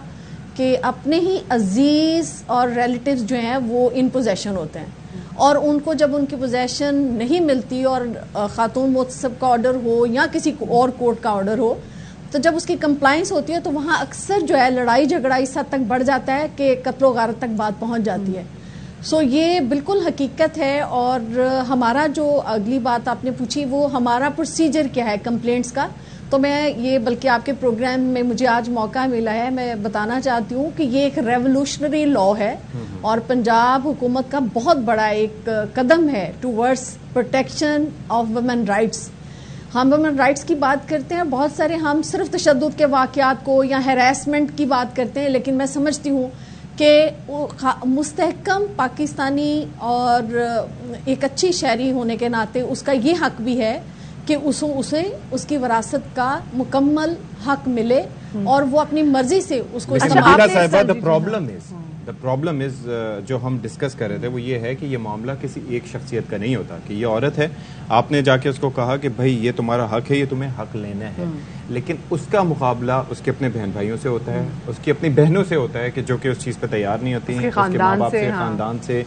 کہ اپنے ہی عزیز اور ریلیٹیوز جو ہیں وہ ان پوزیشن ہوتے ہیں, اور ان کو جب ان کی پوزیشن نہیں ملتی اور خاتون محتسب کا آرڈر ہو یا کسی اور کورٹ کا آرڈر ہو, تو جب اس کی کمپلائنس ہوتی ہے تو وہاں اکثر جو ہے لڑائی جھگڑا اس حد تک بڑھ جاتا ہے کہ قتل و غارت تک بات پہنچ جاتی ہے. سو یہ بالکل حقیقت ہے. اور ہمارا جو اگلی بات آپ نے پوچھی وہ ہمارا پروسیجر کیا ہے کمپلینٹس کا, تو میں یہ بلکہ آپ کے پروگرام میں مجھے آج موقع ملا ہے, میں بتانا چاہتی ہوں کہ یہ ایک ریولوشنری لا ہے اور پنجاب حکومت کا بہت بڑا ایک قدم ہے towards protection of women rights. ہم ویمن رائٹس کی بات کرتے ہیں, بہت سارے ہم صرف تشدد کے واقعات کو یا ہیراسمنٹ کی بات کرتے ہیں, لیکن میں سمجھتی ہوں کہ مستحکم پاکستانی اور ایک اچھی شہری ہونے کے ناطے اس کا یہ حق بھی ہے کہ اسے اس کی وراثت کا مکمل حق ملے اور وہ اپنی مرضی سے اس کو پرابلم از جو ہم ڈسکس کر رہے تھے وہ یہ ہے کہ یہ معاملہ کسی ایک شخصیت کا نہیں ہوتا کہ یہ عورت ہے، آپ نے جا کے اس کو کہا کہ بھائی یہ تمہارا حق ہے، یہ تمہیں حق لینا ہے، لیکن اس کا مقابلہ اس کے اپنے بہن بھائیوں سے ہوتا ہے، اس کی اپنی بہنوں سے ہوتا ہے کہ جو کہ اس چیز پہ تیار نہیں ہوتی ہیں، اس کے ماں باپ سے، خاندان سے،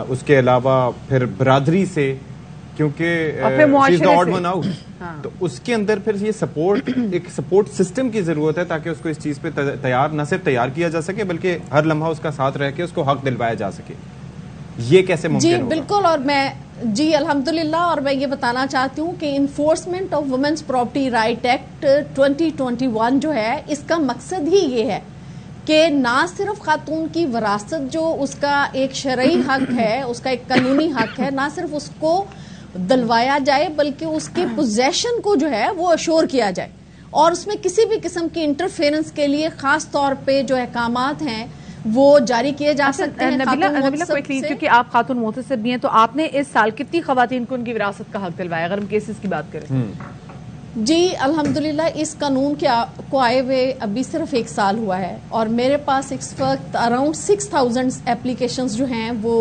اس کے علاوہ پھر برادری سے، کیونکہ تو اس کے اندر پھر یہ سپورٹ ایک سپورٹ سسٹم کی ضرورت ہے تاکہ اس کو اس چیز پہ تیار نہ صرف تیار کیا جا سکے بلکہ ہر لمحہ اس کا ساتھ رہ کے اس کو حق دلوایا جا سکے. یہ کیسے ممکن ہوگا؟ جی بالکل، اور میں الحمدللہ، اور میں یہ بتانا چاہتی ہوں کہ enforcement of women's property right act 2021 جو ہے اس کا مقصد ہی یہ ہے کہ نہ صرف خاتون کی وراثت جو اس کا ایک شرعی حق ہے، اس کا ایک قانونی حق ہے، نہ صرف اس کو دلوایا جائے بلکہ اس کی پوزیشن کو جو ہے وہ اشور کیا جائے، اور اس میں کسی بھی قسم کی انٹرفیرنس کے لیے خاص طور پہ جو احکامات ہیں وہ جاری کیے جا سکتے ہیں. کیونکہ آپ خاتون محتسب بھی ہیں، تو آپ نے اس سال کتنی خواتین کو ان کی وراثت کا حق دلوایا اگر ہم کیسز کی بات کریں؟ جی الحمدللہ اس قانون کو آئے ہوئے ابھی صرف 1 سال ہوا ہے، اور میرے پاس اس وقت اراؤنڈ 6000 اپلیکیشنز جو ہیں وہ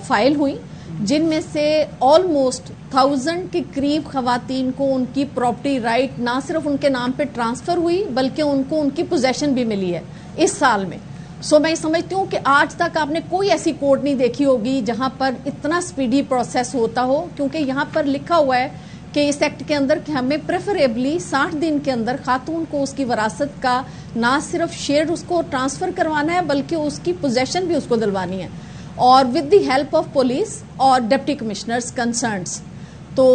فائل ہوئی، جن میں سے آلموسٹ 1000 کے قریب خواتین کو ان کی پراپرٹی رائٹ نہ صرف ان کے نام پہ ٹرانسفر ہوئی بلکہ ان کو ان کی پوزیشن بھی ملی ہے اس سال میں. میں سمجھتی ہوں کہ آج تک آپ نے کوئی ایسی کورٹ نہیں دیکھی ہوگی جہاں پر اتنا سپیڈی پروسیس ہوتا ہو، کیونکہ یہاں پر لکھا ہوا ہے کہ اس ایکٹ کے اندر کہ ہمیں پریفریبلی 60 دن کے اندر خاتون کو اس کی وراثت کا نہ صرف شیئر اس کو ٹرانسفر کروانا ہے بلکہ اس کی پوزیشن بھی اس کو دلوانی ہے، اور with the help of police اور ڈپٹی کمشنرز کنسرنس. تو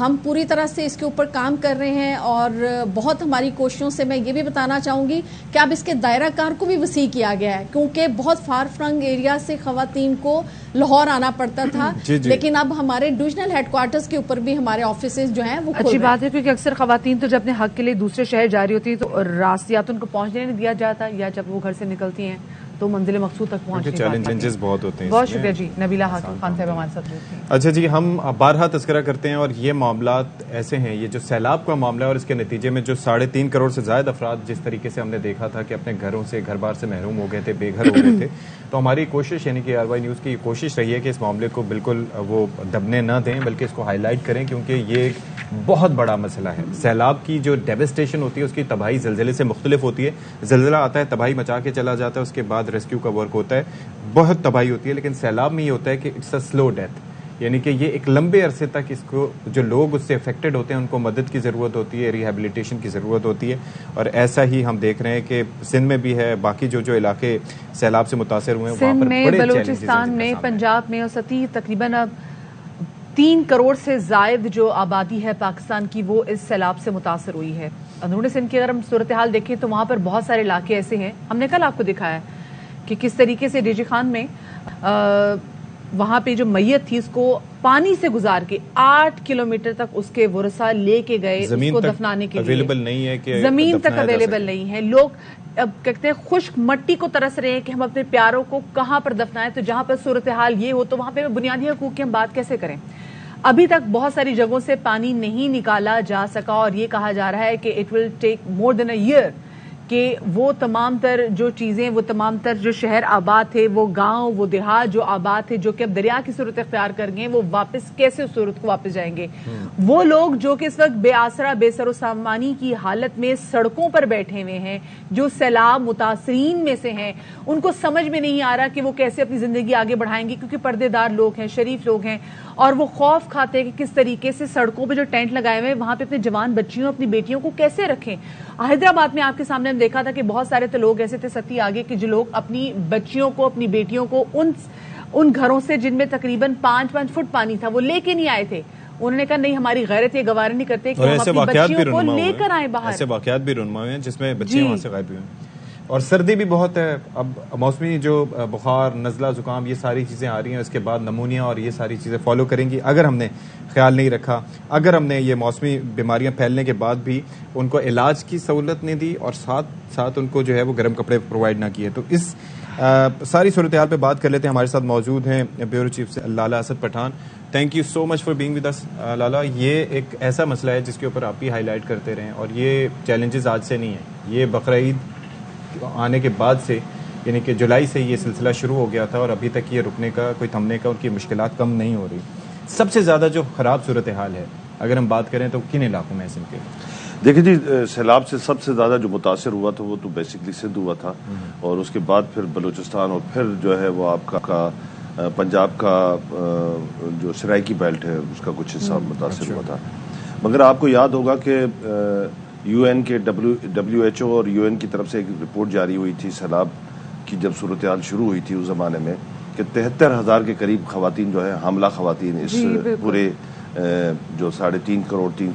ہم پوری طرح سے اس کے اوپر کام کر رہے ہیں، اور بہت ہماری کوششوں سے میں یہ بھی بتانا چاہوں گی کہ اب اس کے دائرہ کار کو بھی وسیع کیا گیا ہے، کیونکہ بہت فار فرنگ ایریا سے خواتین کو لاہور آنا پڑتا تھا. لیکن اب ہمارے ڈویژنل ہیڈ کوارٹرز کے اوپر بھی ہمارے آفیسز جو ہیں وہ اچھی بات ہے، کیونکہ اکثر خواتین تو جب اپنے حق کے لیے دوسرے شہر جاری ہوتی ہیں تو راستیات ان کو پہنچنے نہیں دیا جاتا، یا جب وہ گھر سے نکلتی ہیں تو منزل مقصود تک پہنچنے چیلنجز بہت ہوتے ہیں. بہت شکریہ جی. نبیلہ خاتون خان صاحب ہمارے ساتھ ہوتی ہیں. اچھا جی، ہم بارہا تذکرہ کرتے ہیں اور یہ معاملات ایسے ہیں، یہ جو سیلاب کا معاملہ ہے اور اس کے نتیجے میں جو 3.5 کروڑ سے زائد افراد جس طریقے سے ہم نے دیکھا تھا کہ اپنے گھروں سے گھر بار سے محروم ہو گئے تھے، بے گھر ہو گئے تھے، تو ہماری کوشش یعنی کہ RY نیوز کی کوشش رہی ہے کہ اس معاملے کو بالکل وہ دبنے نہ دیں بلکہ اس کو ہائی لائٹ کریں، کیونکہ یہ ایک بہت بڑا مسئلہ ہے. سیلاب کی جو ڈیوسٹیشن ہوتی ہے اس کی تباہی زلزلے سے مختلف ہوتی ہے. زلزلہ آتا ہے، تباہی مچا کے چلا جاتا ہے، اس کے بعد ریسکیو کا ورک ہوتا ہے، بہت تباہی ہوتی ہے. لیکن سیلاب میں یہ ہوتا ہے کہ اٹس اے سلو ڈیتھ، یعنی کہ یہ ایک لمبے عرصے تک اس کو جو لوگ اس سے افیکٹڈ ہوتے ہیں ان کو مدد کی ضرورت ہوتی ہے، ریہیبلیٹیشن کی ضرورت ہوتی ہے. اور ایسا ہی ہم دیکھ رہے ہیں کہ سندھ میں بھی ہے، باقی جو علاقے سیلاب سے متاثر ہوئے ہیں وہاں پر بڑے بلوچستان میں، پنجاب میں اور ستی تقریباً اب 3 کروڑ سے زائد جو آبادی ہے پاکستان کی وہ اس سیلاب سے متاثر ہوئی ہے. اندرون سندھ کی اگر ہم صورتحال دیکھیں تو وہاں پر بہت سارے علاقے ایسے ہیں، ہم نے کل آپ کو دکھایا کہ کس طریقے سے ڈی جی خان میں وہاں پہ جو میت تھی اس کو پانی سے گزار کے 8 کلومیٹر تک اس کے ورثاء لے کے گئے، اس کو دفنانے کے لیے نہیں ہے کہ زمین تک اویلیبل نہیں ہے. لوگ اب کہتے ہیں خشک مٹی کو ترس رہے ہیں کہ ہم اپنے پیاروں کو کہاں پر دفنائیں. تو جہاں پر صورتحال یہ ہو تو وہاں پہ بنیادی حقوق کی ہم بات کیسے کریں؟ ابھی تک بہت ساری جگہوں سے پانی نہیں نکالا جا سکا، اور یہ کہا جا رہا ہے کہ it will take more then a year کہ وہ تمام تر جو چیزیں، وہ تمام تر جو شہر آباد تھے، وہ گاؤں، وہ دیہات جو آباد تھے، جو کہ اب دریا کی صورت اختیار کر گئے، وہ واپس کیسے اس صورت کو واپس جائیں گے؟ وہ لوگ جو کہ اس وقت بے آسرا، بے سر و سامانی کی حالت میں سڑکوں پر بیٹھے ہوئے ہیں، جو سیلاب متاثرین میں سے ہیں، ان کو سمجھ میں نہیں آ رہا کہ وہ کیسے اپنی زندگی آگے بڑھائیں گے، کیونکہ پردے دار لوگ ہیں، شریف لوگ ہیں، اور وہ خوف کھاتے ہیں کہ کس طریقے سے سڑکوں پہ جو ٹینٹ لگائے ہوئے ہیں وہاں پہ اپنے جوان بچیوں، اپنی بیٹیوں کو کیسے رکھیں. حیدرآباد میں آپ کے سامنے ہم دیکھا تھا کہ بہت سارے تو لوگ ایسے تھے ستی آگے کہ جو لوگ اپنی بچیوں کو، اپنی بیٹیوں کو ان گھروں سے جن میں تقریباً 5 فٹ پانی تھا وہ لے کے نہیں آئے تھے. انہوں نے کہا نہیں، ہماری غیرت یہ گوارا نہیں کرتے کہ ہم اپنی بچیوں کو لے کر آئیں باہر. ایسے واقعات بھی رونما ہوئے ہیں جس میں بچے وہاں سے غائب ہوئے ہیں. اور سردی بھی بہت ہے، اب موسمی جو بخار، نزلہ، زکام، یہ ساری چیزیں آ رہی ہیں، اس کے بعد نمونیا اور یہ ساری چیزیں فالو کریں گی. اگر ہم نے خیال نہیں رکھا، اگر ہم نے یہ موسمی بیماریاں پھیلنے کے بعد بھی ان کو علاج کی سہولت نہیں دی اور ساتھ ساتھ ان کو جو ہے وہ گرم کپڑے پرووائڈ نہ کیے، تو اس ساری صورتحال پہ بات کر لیتے ہیں. ہمارے ساتھ موجود ہیں بیورو چیف سے Lala Asad Pathan. Thank you so much for being with us. Lala, یہ ایک ایسا مسئلہ ہے جس کے اوپر آپ بھی ہائی لائٹ کرتے رہے, اور یہ چیلنجز آج سے نہیں ہیں, یہ بقرعید آنے کے بعد سے, یعنی کہ جولائی سے یہ سلسلہ شروع ہو گیا تھا, اور ابھی تک یہ رکنے کا, کوئی تھمنے کا, ان کی مشکلات کم نہیں ہو رہی. سب سے زیادہ جو خراب صورتحال ہے اگر ہم بات کریں تو کن علاقوں میں سندھ کے؟ دیکھیں جی, سیلاب سے سب سے زیادہ جو متاثر ہوا تھا وہ تو بیسکلی سندھ ہوا تھا, اور اس کے بعد پھر بلوچستان, اور پھر جو ہے وہ آپ کا پنجاب کا جو سرائکی بیلٹ ہے اس کا کچھ حصہ متاثر ہوا تھا. مگر آپ کو یاد ہوگا کہ یو این کے WHO اور یو این کی طرف سے ایک رپورٹ جاری ہوئی تھی سیلاب کی جب صورتحال شروع ہوئی تھی اس زمانے میں, کہ 73,000 کے قریب خواتین جو ہے, حاملہ خواتین اس پورے جو 3.5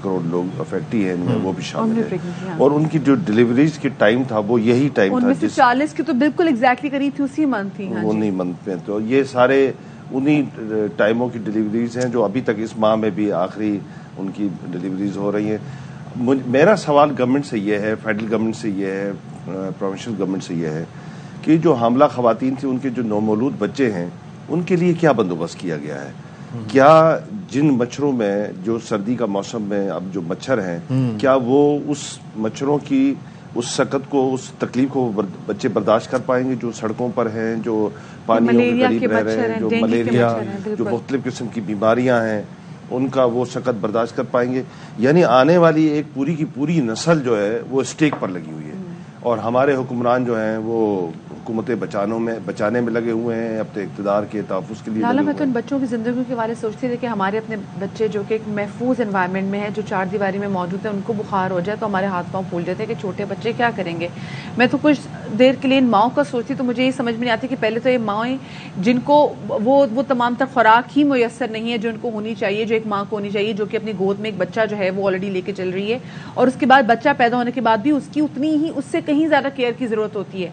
کروڑ لوگ افیکٹی ہیں ان میں وہ بھی شامل ہیں, اور ان کی جو ڈیلیوریز کی ٹائم تھا وہ یہی ٹائم تھا, 40 کی تو بالکل ایگزیکٹلی قریب تھی, اسی منتھ تھی, انہی منتھ میں. تو یہ سارے انہی ٹائموں کی ڈیلیوریز ہیں جو ابھی تک اس ماہ میں بھی آخری ان کی ڈیلیوریز ہو رہی ہیں. میرا سوال گورنمنٹ سے یہ ہے, فیڈرل گورنمنٹ سے یہ ہے, پروونشل گورنمنٹ سے یہ ہے کہ جو حاملہ خواتین تھیں, ان کے جو نومولود بچے ہیں, ان کے لیے کیا بندوبست کیا گیا ہے؟ کیا جن مچھروں میں جو سردی کا موسم میں اب جو مچھر ہیں, کیا وہ اس مچھروں کی اس سقط کو, اس تکلیف کو بچے برداشت کر پائیں گے جو سڑکوں پر ہیں, جو پانیوں کے قریب رہ رہے ہیں, جو ملیریا, جو مختلف قسم کی بیماریاں ہیں, ان کا وہ سقط برداشت کر پائیں گے؟ یعنی آنے والی ایک پوری کی پوری نسل جو ہے وہ اسٹیک پر لگی ہوئی ہے, اور ہمارے حکمران جو ہیں وہ حکومتیں بچانے میں لگے ہوئے ہیں, اپنے اقتدار کے تحفظ کے لیے. لالا, میں تو ان بچوں کی زندگیوں کے بارے سوچتی تھی کہ ہمارے اپنے بچے جو کہ ایک محفوظ انوائرمنٹ میں ہیں, جو 4 دیواری میں موجود ہیں, ان کو بخار ہو جائے تو ہمارے ہاتھ پاؤں پھول جاتے ہیں کہ چھوٹے بچے کیا کریں گے. میں تو کچھ دیر کے لیے ان ماؤں کا سوچتی تو مجھے یہ سمجھ میں نہیں آتی کہ پہلے تو یہ ماؤں جن کو وہ تمام تر خوراک ہی میسر نہیں ہے جو ان کو ہونی چاہیے, جو ایک ماں کو ہونی چاہیے, جو کہ اپنی گود میں ایک بچہ جو ہے وہ آلریڈی لے کے چل رہی ہے, اور اس کے بعد بچہ پیدا ہونے کے بعد بھی اس کی اتنی ہی, اس سے کہیں زیادہ کیئر کی ضرورت ہوتی ہے.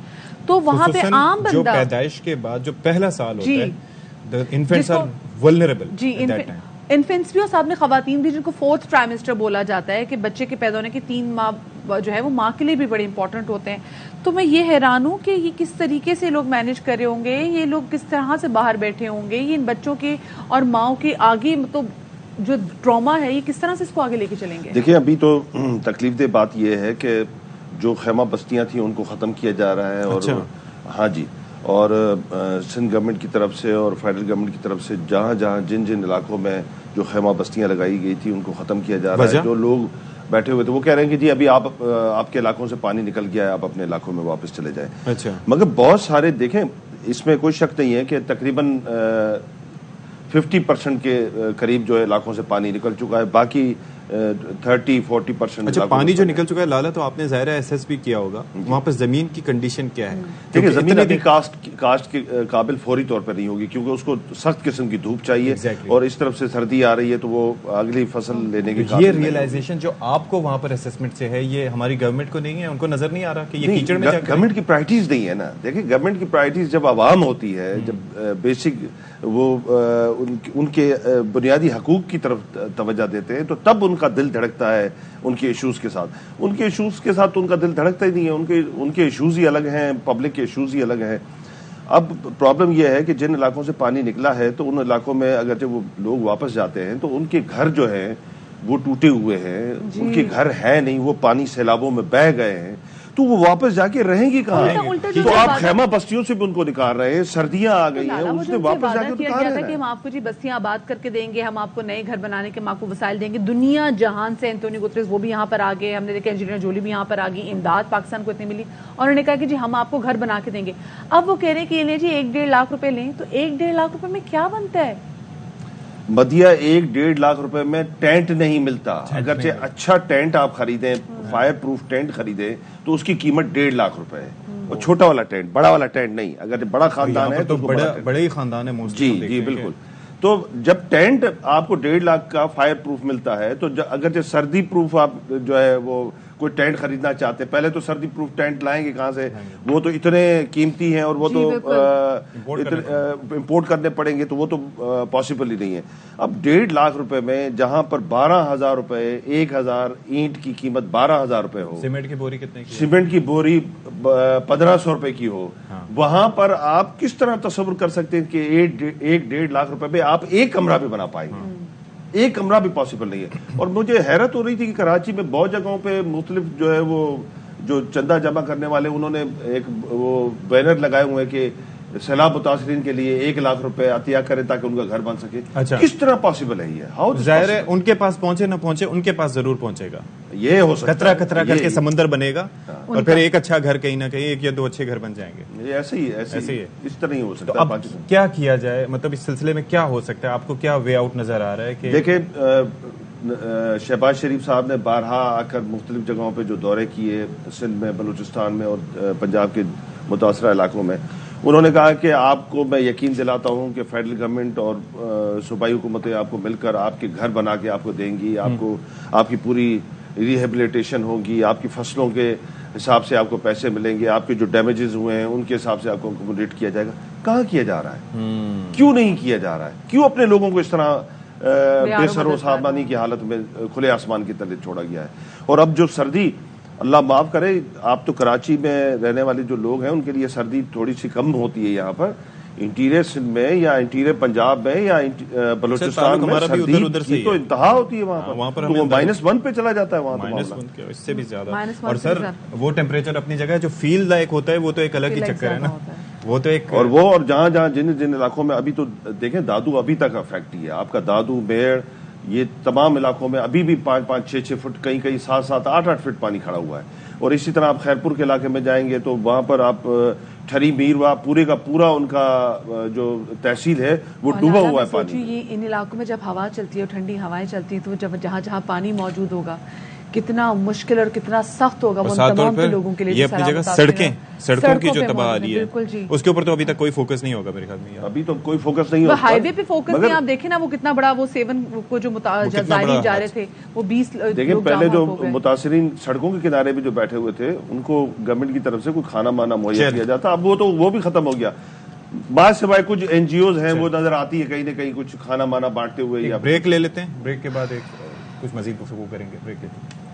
تو وہاں پہ عام بندہ جو پیدائش کے بعد جو پہلا سال ہوتا ہے, انفینٹس آر ولنریبل. جی, انفینٹس بھی, اور ساتھ میں خواتین بھی جن کو 4th ٹرائمسٹر بولا جاتا ہے, کہ بچے کے پیدا ہونے کے 3 ماہ جو ہے وہ ماں کے لیے بھی بڑے امپورٹنٹ ہوتے ہیں. تو میں یہ حیران ہوں کہ یہ کس طریقے سے لوگ مینج کر رہے ہوں گے, یہ لوگ کس طرح سے باہر بیٹھے ہوں گے, یہ ان بچوں کے اور ماؤں کے آگے تو جو ٹراما ہے یہ کس طرح سے اس کو آگے لے کے چلیں گے؟ دیکھیں, ابھی تو تکلیف دہ بات یہ ہے کہ جو خیمہ بستیاں تھیں ان کو ختم کیا جا رہا ہے, اور ہاں جی, اور سندھ گورنمنٹ کی طرف سے اور فیڈرل گورنمنٹ کی طرف سے جہاں جن علاقوں میں جو خیمہ بستیاں لگائی گئی تھی ان کو ختم کیا جا رہا ہے. جو لوگ بیٹھے ہوئے تھے وہ کہہ رہے ہیں کہ جی ابھی آپ کے علاقوں سے پانی نکل گیا ہے, آپ اپنے علاقوں میں واپس چلے جائیں. مگر بہت سارے دیکھیں, اس میں کوئی شک نہیں ہے کہ تقریباً 50% کے قریب جو علاقوں سے پانی نکل چکا ہے, باقی 30-40%. اچھا, پانی جو نکل چکا ہے لالا, تو آپ نے ظاہر ایسس بھی کیا ہوگا, وہاں پر زمین کی کنڈیشن کیا ہے؟ دیکھیں, زمین ابھی کاشت کے قابل فوری طور پر نہیں ہوگی, کیونکہ اس کو سخت قسم کی دھوپ چاہیے, اور اس طرف سے سردی آ رہی ہے تو وہ اگلی فصل لینے کی یہ ریئلائزیشن جو آپ کو وہاں پر اسسمنٹ سے ہے, یہ ہماری گورنمنٹ کو نہیں ہے, ان کو نظر نہیں آ رہا کہ یہ کیچڑ میں گورنمنٹ کی پرائرٹیز نہیں ہے نا. دیکھیں, گورنمنٹ کی پرائرٹیز جب عوام ہوتی ہے, جب بیسک وہ ان کے بنیادی حقوق کی طرف توجہ دیتے ہیں, تو تب ان کا دل دھڑکتا ہے ان کے ایشوز کے ساتھ. ان کے ایشوز کے ساتھ تو ان کا دل دھڑکتا ہی نہیں ہے, ان کے ایشوز ہی الگ ہیں, پبلک کے ایشوز ہی الگ ہیں. اب پرابلم یہ ہے کہ جن علاقوں سے پانی نکلا ہے تو ان علاقوں میں اگرچہ وہ لوگ واپس جاتے ہیں تو ان کے گھر جو ہیں وہ ٹوٹے ہوئے ہیں, ان کے گھر ہے نہیں, وہ پانی سیلابوں میں بہہ گئے ہیں, تو وہ واپس جا کے رہیں گی کہاں؟ تو آپ خیمہ بستیوں سے بھی ان کو نکال رہے ہیں, سردیاں آ گئی ہیں, اس نے واپس جا کے کیا تھا کہ ہم آپ کو جی بستیاں آباد کر کے دیں گے, ہم آپ کو نئے گھر بنانے کے, ہم آپ کو وسائل دیں گے. دنیا جہان سے اینٹونی گوتریز وہ بھی یہاں پر آ گئے, ہم نے دیکھا انجینئر جولی بھی یہاں پر آ گئی, امداد پاکستان کو اتنی ملی, اور انہوں نے کہا کہ جی ہم آپ کو گھر بنا کے دیں گے. اب وہ کہہ رہے ہیں کہ یہ لیں جی 1-1.5 لاکھ روپے لیں, تو 1-1.5 لاکھ روپے میں کیا بنتا ہے؟ مدیہ 1-1.5 لاکھ روپے میں ٹینٹ نہیں ملتا. اگرچہ اچھا ٹینٹ آپ خریدیں, فائر پروف ٹینٹ خریدیں, تو اس کی قیمت 1.5 لاکھ روپے ہے. اور چھوٹا والا ٹینٹ, بڑا والا ٹینٹ نہیں. اگر بڑا خاندان ہے تو بڑے ہی خاندان ہے. جی بالکل. تو جب ٹینٹ آپ کو 1.5 لاکھ کا فائر پروف ملتا ہے, تو اگرچہ سردی پروف آپ جو ہے وہ کوئی ٹینٹ خریدنا چاہتے ہیں، پہلے تو سردی پروف ٹینٹ لائیں گے کہاں سے؟ وہ تو اتنے قیمتی ہیں اور وہ تو امپورٹ کرنے پڑیں گے، تو وہ تو پاسبل ہی نہیں ہے۔ اب 1.5 لاکھ روپے میں جہاں پر 12,000 روپے 1,000 اینٹ کی قیمت 12,000 روپے ہو، سیمنٹ کی بوری کتنے کی؟ سیمنٹ کی بوری 1,500 روپے کی ہو، وہاں پر آپ کس طرح تصور کر سکتے ہیں کہ 1.5 لاکھ روپے میں آپ ایک کمرہ بھی بنا پائیں گے؟ ایک کمرہ بھی پاسبل نہیں ہے۔ اور مجھے حیرت ہو رہی تھی کہ کراچی میں بہت جگہوں پہ مختلف جو ہے وہ جو چندہ جمع کرنے والے انہوں نے ایک وہ بینر لگائے ہوئے ہیں کہ سیلاب متاثرین کے لیے 1 لاکھ روپے عطیہ کریں تاکہ ان کا گھر بن سکے۔ کس طرح پاسبل ہے یہ؟ ظاہر ہے ان کے پاس پہنچے نہ پہنچے، ان کے پاس ضرور پہنچے گا، یہ ہو سکتا ہے کترا کر کے سمندر بنے گا اور پھر ایک اچھا گھر کہیں نہ کہیں 1 یا 2 اچھے گھر بن جائیں گے۔ یہ ایسے ہی ہے، اس طرح ہی ہو سکتا ہے۔ اب کیا کیا جائے، مطلب اس سلسلے میں کیا ہو سکتا ہے؟ آپ کو کیا وے آؤٹ نظر آ رہا ہے؟ کہ دیکھیں شہباز شریف صاحب نے بارہا آ کر مختلف جگہوں پہ جو دورے کیے سندھ میں، بلوچستان میں اور پنجاب کے متاثرہ علاقوں میں، انہوں نے کہا کہ آپ کو میں یقین دلاتا ہوں کہ فیڈرل گورنمنٹ اور صوبائی حکومتیں آپ کو مل کر آپ کے گھر بنا کے آپ کو دیں گی، آپ کی پوری ریہیبلیٹیشن ہوگی، آپ کی فصلوں کے حساب سے آپ کو پیسے ملیں گے، آپ کے جو ڈیمیجز ہوئے ہیں ان کے حساب سے آپ کو اکوموڈیٹ کیا جائے گا۔ کہاں کیا جا رہا ہے؟ کیوں نہیں کیا جا رہا ہے؟ کیوں اپنے لوگوں کو اس طرح بے سر و سامانی کی حالت میں کھلے آسمان کی تلے چھوڑا گیا ہے؟ اور اب جو سردی، اللہ معاف کرے، آپ تو کراچی میں رہنے والے جو لوگ ہیں ان کے لیے سردی تھوڑی سی کم ہوتی ہے، یہاں پر انٹیریئر سندھ میں یا انٹیریئر پنجاب میں یا بلوچستان میں سردی کی تو انتہا ہوتی ہے، وہاں پر تو -1 پہ چلا جاتا ہے، وہاں تو اس سے بھی زیادہ۔ اور سر وہ ٹیمپریچر اپنی جگہ جو فیل لائق ہوتا ہے وہ تو ایک الگ ہی چکر ہے نا، وہ تو ایک اور جہاں جن علاقوں میں ابھی تو دیکھیں دادو ابھی تک افیکٹ ہی ہے، آپ کا دادو بیڑ یہ تمام علاقوں میں ابھی بھی 5-5 6-6 فٹ، کہیں 7-7 8-8 فٹ پانی کھڑا ہوا ہے۔ اور اسی طرح آپ خیرپور کے علاقے میں جائیں گے تو وہاں پر آپ ٹھری میروا پورے کا پورا ان کا جو تحصیل ہے وہ ڈوبا ہوا ہے پانی۔ یہ ان علاقوں میں جب ہوا چلتی ہے اور ٹھنڈی ہوائیں چلتی ہیں تو جب جہاں پانی موجود ہوگا کتنا مشکل اور کتنا سخت ہوگا وہ تمام لوگوں کے لیے۔ یہ اپنی جگہ سڑکوں کی جو تباہی ہے اس کے اوپر تو ابھی تک کوئی فوکس نہیں ہوگا میرے خیال میں، ابھی تو کوئی فوکس نہیں ہوگا۔ ہائی وے پہ فوکس نہیں، آپ دیکھیں نا وہ کتنا بڑا وہ 7 کو جو زائرین جا رہے تھے وہ 20 دیکھیں پہلے جو متاثرین سڑکوں کے کنارے بھی جو بیٹھے ہوئے تھے ان کو گورنمنٹ کی طرف سے کوئی کھانا مانا مہیا کیا جاتا، اب وہ بھی ختم ہو گیا۔ بعض سوائے کچھ NGOs ہیں وہ نظر آتی ہے کہیں نہ کہیں کچھ کھانا مانا بانٹتے ہوئے۔ یا بریک لے لیتے ہیں، بریک کے بعد کچھ مزید گفتگو کریں گے، بریک لیتے ہیں۔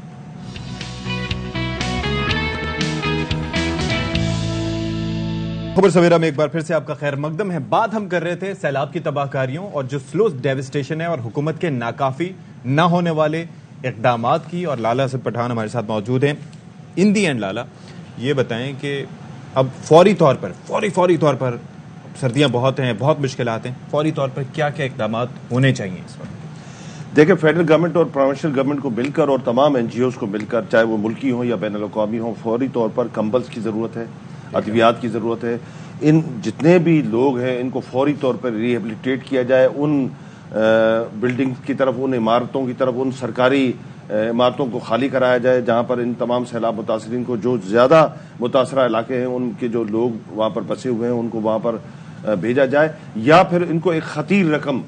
خبر سویرا میں ایک بار پھر سے آپ کا خیر مقدم ہے۔ بات ہم کر رہے تھے سیلاب کی تباہ کاریوں اور جو سلو ڈیوسٹیشن ہے اور حکومت کے ناکافی نہ ہونے والے اقدامات کی، اور لالا اسد پٹھان ہمارے ساتھ موجود ہیں۔ ان دی اینڈ لالا یہ بتائیں کہ اب فوری طور پر سردیاں بہت ہیں، بہت مشکلات ہیں، فوری طور پر کیا کیا اقدامات ہونے چاہیے اس وقت؟ دیکھیں فیڈرل گورنمنٹ اور پروونشل گورنمنٹ کو مل کر اور تمام NGOs کو مل کر، چاہے وہ ملکی ہوں یا بین الاقوامی ہوں، فوری طور پر کمبلز کی ضرورت ہے، ادویات کی ضرورت ہے۔ ان جتنے بھی لوگ ہیں ان کو فوری طور پر ریہیبلیٹیٹ کیا جائے، ان بلڈنگ کی طرف، ان عمارتوں کی طرف، ان سرکاری عمارتوں کو خالی کرایا جائے جہاں پر ان تمام سیلاب متاثرین کو، جو زیادہ متاثرہ علاقے ہیں ان کے جو لوگ وہاں پر بسے ہوئے ہیں ان کو وہاں پر بھیجا جائے، یا پھر ان کو ایک خطیر رقم،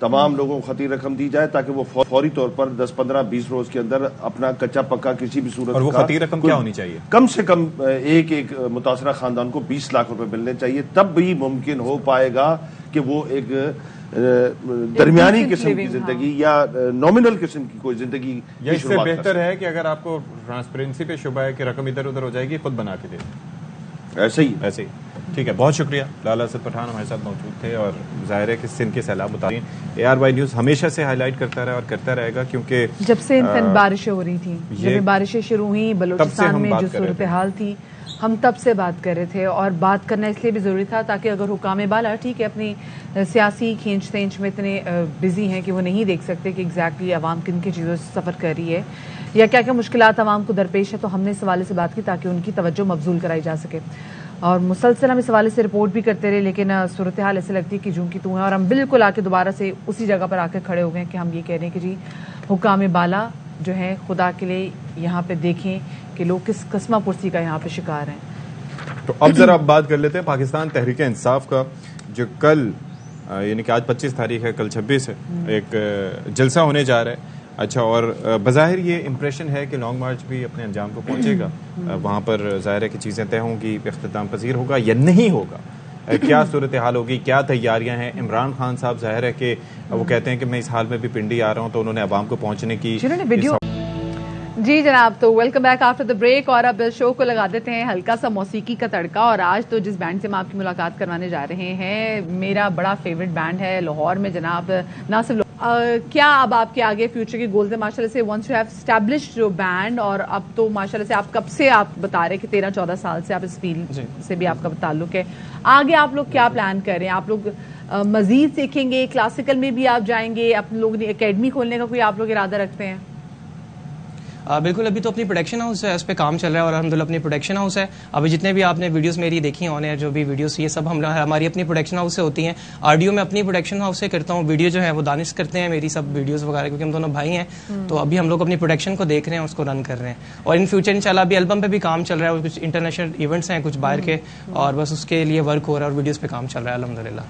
تمام لوگوں کو خطیر رقم دی جائے تاکہ وہ فوری طور پر 10-15-20 روز کے اندر اپنا کچا پکا کسی بھی صورت۔ اور وہ خطیر رقم کیا ہونی چاہیے؟ کم سے کم ایک متاثرہ خاندان کو 20 لاکھ روپے ملنے چاہیے، تب بھی ممکن ہو پائے گا کہ وہ ایک درمیانی قسم کی زندگی یا نومینل قسم کی کوئی زندگی۔ اس سے بہتر ہے کہ اگر آپ کو ٹرانسپیرنسی پہ شبہ ہے کہ رقم ادھر ادھر ہو جائے گی، خود بنا کے دے دیں۔ ایسے ہی ٹھیک ہے، بہت شکریہ۔ لالا اسد پٹھان ہمارے ساتھ موجود تھے، اور ظاہر ہے کہ سندھ کے سیلاب متاثرین ARY نیوز ہمیشہ سے ہائی لائٹ کرتا رہا اور کرتا رہے گا، کیونکہ جب سے بارشیں ہو رہی تھیں، جب بارشیں شروع ہوئیں بلوچستان میں جو صورتحال تھی، ہم تب سے بات کر رہے تھے، اور بات کرنا اس لیے بھی ضروری تھا تاکہ اگر حکام بالا ٹھیک ہے اپنی سیاسی کھینچ تینچ میں اتنے بزی ہیں کہ وہ نہیں دیکھ سکتے کہ ایگزیکٹلی عوام کن کی چیزوں سے سفر کر رہی ہے یا کیا کیا مشکلات عوام کو درپیش ہے، تو ہم نے اس حوالے سے بات کی تاکہ ان کی توجہ مبذول کرائی جا سکے، اور مسلسل ہم اس حوالے سے رپورٹ بھی کرتے رہے، لیکن صورتحال ایسے لگتی ہے کہ جوں کی توں ہے، اور ہم بالکل آ کے دوبارہ سے اسی جگہ پر آ کے کھڑے ہو گئے کہ ہم یہ کہہ رہے ہیں کہ جی حکام بالا جو ہے خدا کے لیے یہاں پہ دیکھیں کہ لوگ کس قسمہ پرسی کا یہاں پہ شکار ہیں۔ تو اب ذرا اب بات کر لیتے ہیں پاکستان تحریک انصاف کا، جو کل یعنی کہ آج 25 تاریخ ہے، کل 26 ہے، ایک جلسہ ہونے جا رہا ہے، اچھا، اور بظاہر یہ امپریشن ہے کہ لانگ مارچ بھی اپنے انجام کو پہنچے گا، وہاں پر ظاہر ہے کہ چیزیں طے ہوں گی، اختتام پذیر ہوگا یا نہیں ہوگا، کیا صورتحال ہوگی، کیا تیاریاں ہیں؟ عمران خان صاحب ظاہر ہے کہ وہ کہتے ہیں کہ میں اس حال میں بھی پنڈی آ رہا ہوں، تو انہوں نے عوام کو پہنچنے کی جی جناب، تو welcome back after the break, اور اب شو کو لگا دیتے ہیں ہلکا سا موسیقی کا تڑکا. اور آج تو جس بینڈ سے ہم آپ کی ملاقات کروانے جا رہے ہیں میرا بڑا فیوریٹ بینڈ ہے لاہور میں جناب ناصر. کیا اب آپ کے آگے فیوچر کے گولز ہیں ماشاءاللہ سے؟ ونس یو ہیو اسٹیبلشڈ جو بینڈ، اور اب تو ماشاءاللہ سے آپ کب سے آپ بتا رہے کہ 13-14 سال سے آپ اس فیلڈ سے بھی آپ کا تعلق ہے، آگے آپ لوگ کیا پلان کر رہے ہیں؟ آپ لوگ مزید سیکھیں گے، کلاسیکل میں بھی آپ جائیں گے، اپنے لوگ نے اکیڈمی کھولنے کا کوئی آپ لوگ ارادہ رکھتے ہیں؟ بالکل، ابھی تو اپنی پروڈکشن ہاؤس ہے، اس پہ کام چل رہا ہے، اور الحمدللہ اپنی پروڈکشن ہاؤس ہے. ابھی جتنے بھی آپ نے ویڈیوز میری دیکھی آن ایئر جو بھی ویڈیوز، یہ سب ہماری اپنی پروڈکشن ہاؤس سے ہوتی ہیں. آڈیو میں اپنی پروڈکشن ہاؤس سے کرتا ہوں، ویڈیو جو ہے وہ دانش کرتے ہیں میری سب ویڈیوز وغیرہ، کیونکہ ہم دونوں بھائی ہیں. تو ابھی ہم لوگ اپنی پروڈکشن کو دیکھ رہے ہیں، اس کو رن کر رہے ہیں، اور ان فیوچر انشاءاللہ ابھی البم پہ بھی کام چل رہا ہے، اور کچھ انٹرنیشنل ایونٹس ہیں کچھ باہر کے، اور بس اس کے لیے ورک ہو رہا ہے، اور ویڈیوز پہ کام چل رہا ہے الحمدللہ.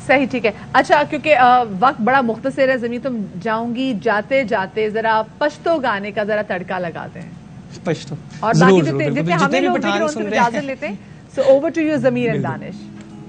صحیح، ٹھیک ہے. اچھا، کیونکہ وقت بڑا مختصر ہے زمین، تم جاؤں گی جاتے جاتے ذرا پشتو گانے کا ذرا تڑکا لگاتے ہیں پشتو، اور باقی جتنے ہمیں لوگ اجازت لیتے ہیں. سو اوور ٹو یو ضمیر اینڈ دانش.